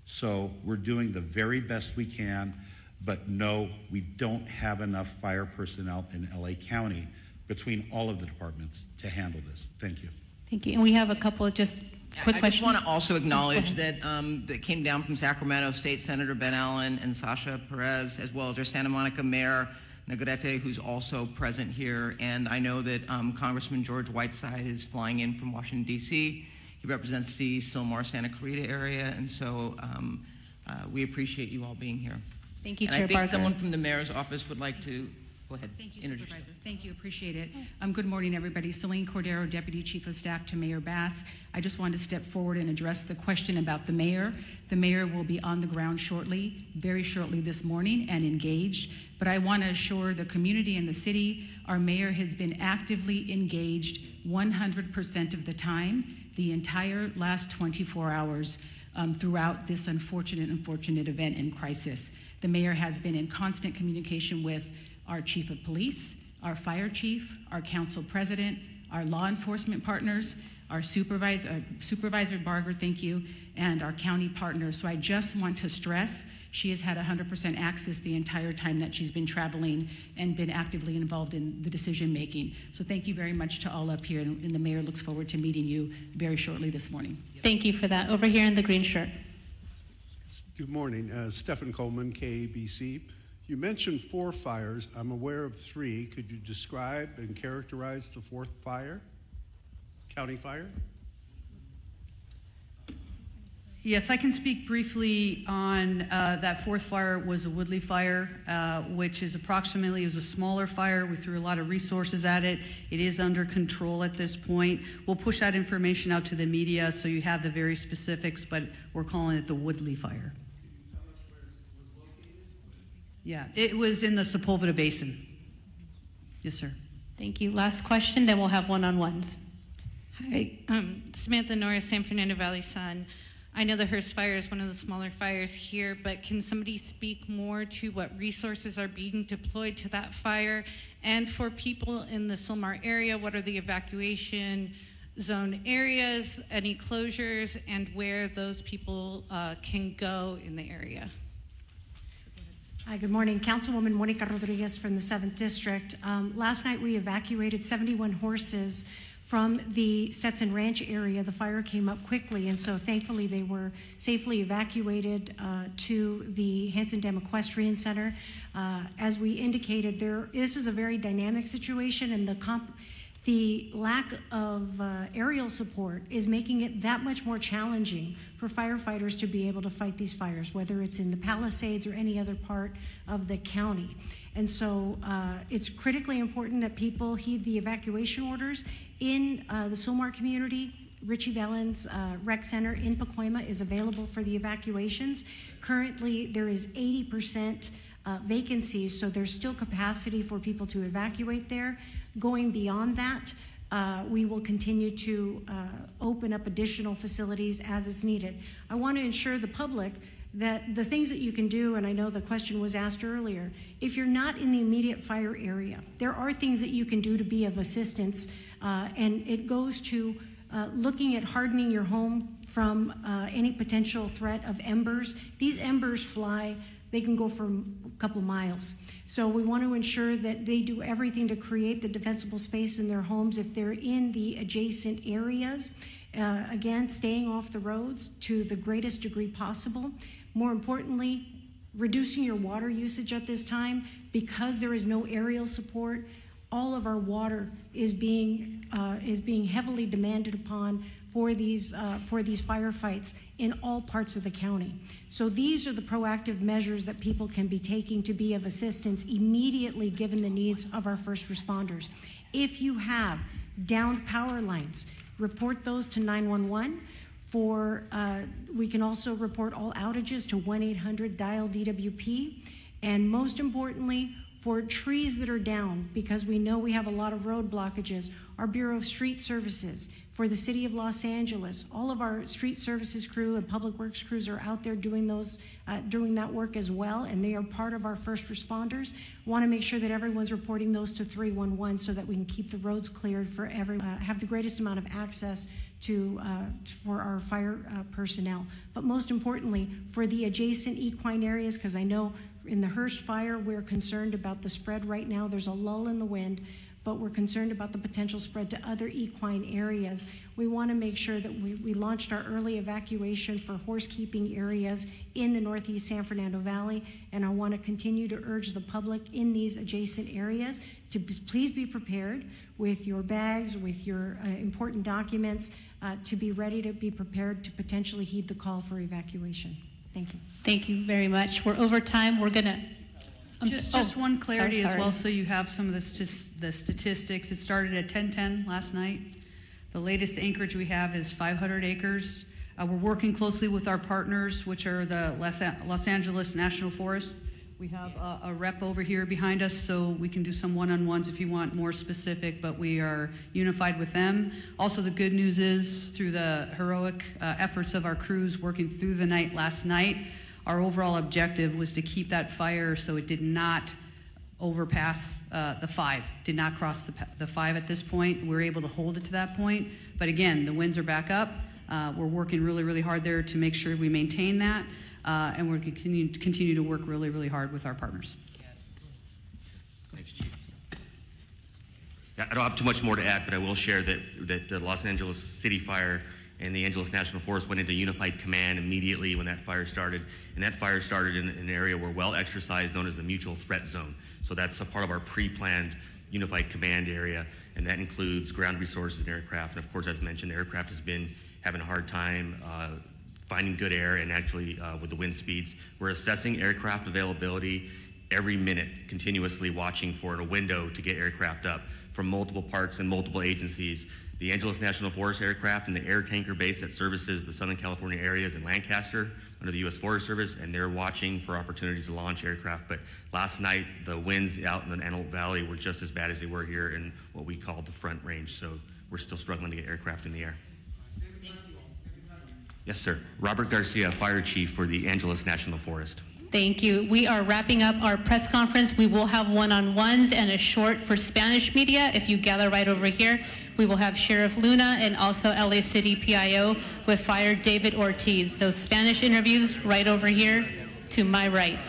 So we're doing the very best we can. But no, we don't have enough fire personnel in LA County between all of the departments to handle this. Thank you. Thank you. And we have a couple of just quick questions. I just want to also acknowledge that that came down from Sacramento State Senator Ben Allen and Sasha Perez, as well as our Santa Monica Mayor Negrete, who's also present here. And I know that Congressman George Whiteside is flying in from Washington, D.C. He represents the Sylmar Santa Clarita area, and so we appreciate you all being here. Thank you, and Chair I think Barker. someone from the mayor's office would like to go ahead. Thank you, introduce Supervisor. Thank you, appreciate it. Good morning, everybody. Celine Cordero, Deputy Chief of Staff to Mayor Bass. I just wanted to step forward and address the question about the mayor. The mayor will be on the ground shortly, very shortly this morning, and engaged. But I want to assure the community and the city, our mayor has been actively engaged 100% of the time, the entire last 24 hours throughout this unfortunate event and crisis. The mayor has been in constant communication with our chief of police, our fire chief, our council president, our law enforcement partners, our Supervisor Barger, thank you, and our county partners. So I just want to stress she has had 100% access the entire time that she's been traveling and been actively involved in the decision making. So thank you very much to all up here, and the mayor looks forward to meeting you very shortly this morning. Thank you for that. Over here in the green shirt. Good morning. Stephen Coleman, KABC. You mentioned 4 fires. I'm aware of 3. Could you describe and characterize the 4th fire? County fire? Yes, I can speak briefly on that 4th fire was a Woodley fire, which is approximately, it was a smaller fire. We threw a lot of resources at it. It is under control at this point. We'll push that information out to the media so you have the very specifics, but we're calling it the Woodley fire. Yeah, it was in the Sepulveda Basin. Yes, sir. Thank you. Last question, then we'll have one-on-ones. Hi, Samantha Norris, San Fernando Valley Sun. I know the Hearst fire is one of the smaller fires here, but can somebody speak more to what resources are being deployed to that fire? And for people in the Sylmar area, what are the evacuation zone areas, any closures, and where those people can go in the area? Hi, good morning. Councilwoman Monica Rodriguez from the 7th District. Last night we evacuated 71 horses from the Stetson Ranch area. The fire came up quickly, and so thankfully they were safely evacuated to the Hanson Dam Equestrian Center. As we indicated, this is a very dynamic situation, and the lack of aerial support is making it that much more challenging for firefighters to be able to fight these fires, whether it's in the Palisades or any other part of the county. And so it's critically important that people heed the evacuation orders. In the Sylmar community, Richie Valens Rec Center in Pacoima is available for the evacuations. Currently, there is 80% vacancies, so there's still capacity for people to evacuate there. Going beyond that, we will continue to open up additional facilities as it's needed. I want to ensure the public that the things that you can do, and I know the question was asked earlier, if you're not in the immediate fire area, there are things that you can do to be of assistance, and it goes to looking at hardening your home from any potential threat of embers. These embers fly. They can go for a couple miles. So we want to ensure that they do everything to create the defensible space in their homes if they're in the adjacent areas. Again, staying off the roads to the greatest degree possible. More importantly, reducing your water usage at this time. Because there is no aerial support, all of our water is being heavily demanded upon for these firefights in all parts of the county. So these are the proactive measures that people can be taking to be of assistance immediately given the needs of our first responders. If you have downed power lines, report those to 911. We can also report all outages to 1-800-DIAL-DWP. And most importantly, for trees that are down, because we know we have a lot of road blockages, our Bureau of Street Services, for the City of Los Angeles, all of our street services crew and public works crews are out there doing that work as well, and they are part of our first responders. Want to make sure that everyone's reporting those to 311 so that we can keep the roads cleared for have the greatest amount of access for our fire personnel. But most importantly, for the adjacent equine areas, because I know in the Hearst fire, we're concerned about the spread right now. There's a lull in the wind, but we're concerned about the potential spread to other equine areas. We want to make sure that we launched our early evacuation for horse keeping areas in the Northeast San Fernando Valley, and I want to continue to urge the public in these adjacent areas to please be prepared with your bags, with your important documents, to be ready to be prepared to potentially heed the call for evacuation. Thank you. Thank you very much. We're over time. We're going to... Just one clarity as well, so you have some of the statistics. It started at 1010 last night. The latest acreage we have is 500 acres. We're working closely with our partners, which are the Los Angeles National Forest. We have a rep over here behind us, so we can do some one-on-ones if you want more specific, but we are unified with them. Also, the good news is, through the heroic efforts of our crews working through the night last night, our overall objective was to keep that fire so it did not overpass the 5, did not cross the 5 at this point. We were able to hold it to that point. But again, the winds are back up. We're working really, really hard there to make sure we maintain that. And we're going to continue to work really, really hard with our partners. Thanks, Chief. Yeah, I don't have too much more to add, but I will share that the Los Angeles City Fire and the Angeles National Forest went into unified command immediately when that fire started. And that fire started in an area we're well exercised, known as the mutual threat zone. So that's a part of our pre-planned unified command area, and that includes ground resources and aircraft. And of course, as mentioned, the aircraft has been having a hard time finding good air, and actually with the wind speeds. We're assessing aircraft availability every minute, continuously watching for a window to get aircraft up from multiple parts and multiple agencies. The Angeles National Forest aircraft and the air tanker base that services the Southern California areas in Lancaster under the U.S. Forest Service, and they're watching for opportunities to launch aircraft. But last night, the winds out in the Antelope Valley were just as bad as they were here in what we call the Front Range. So we're still struggling to get aircraft in the air. Yes, sir. Robert Garcia, Fire Chief for the Angeles National Forest. Thank you. We are wrapping up our press conference. We will have one-on-ones and a short for Spanish media. If you gather right over here, we will have Sheriff Luna and also LA City PIO with Fire David Ortiz. So Spanish interviews right over here to my right.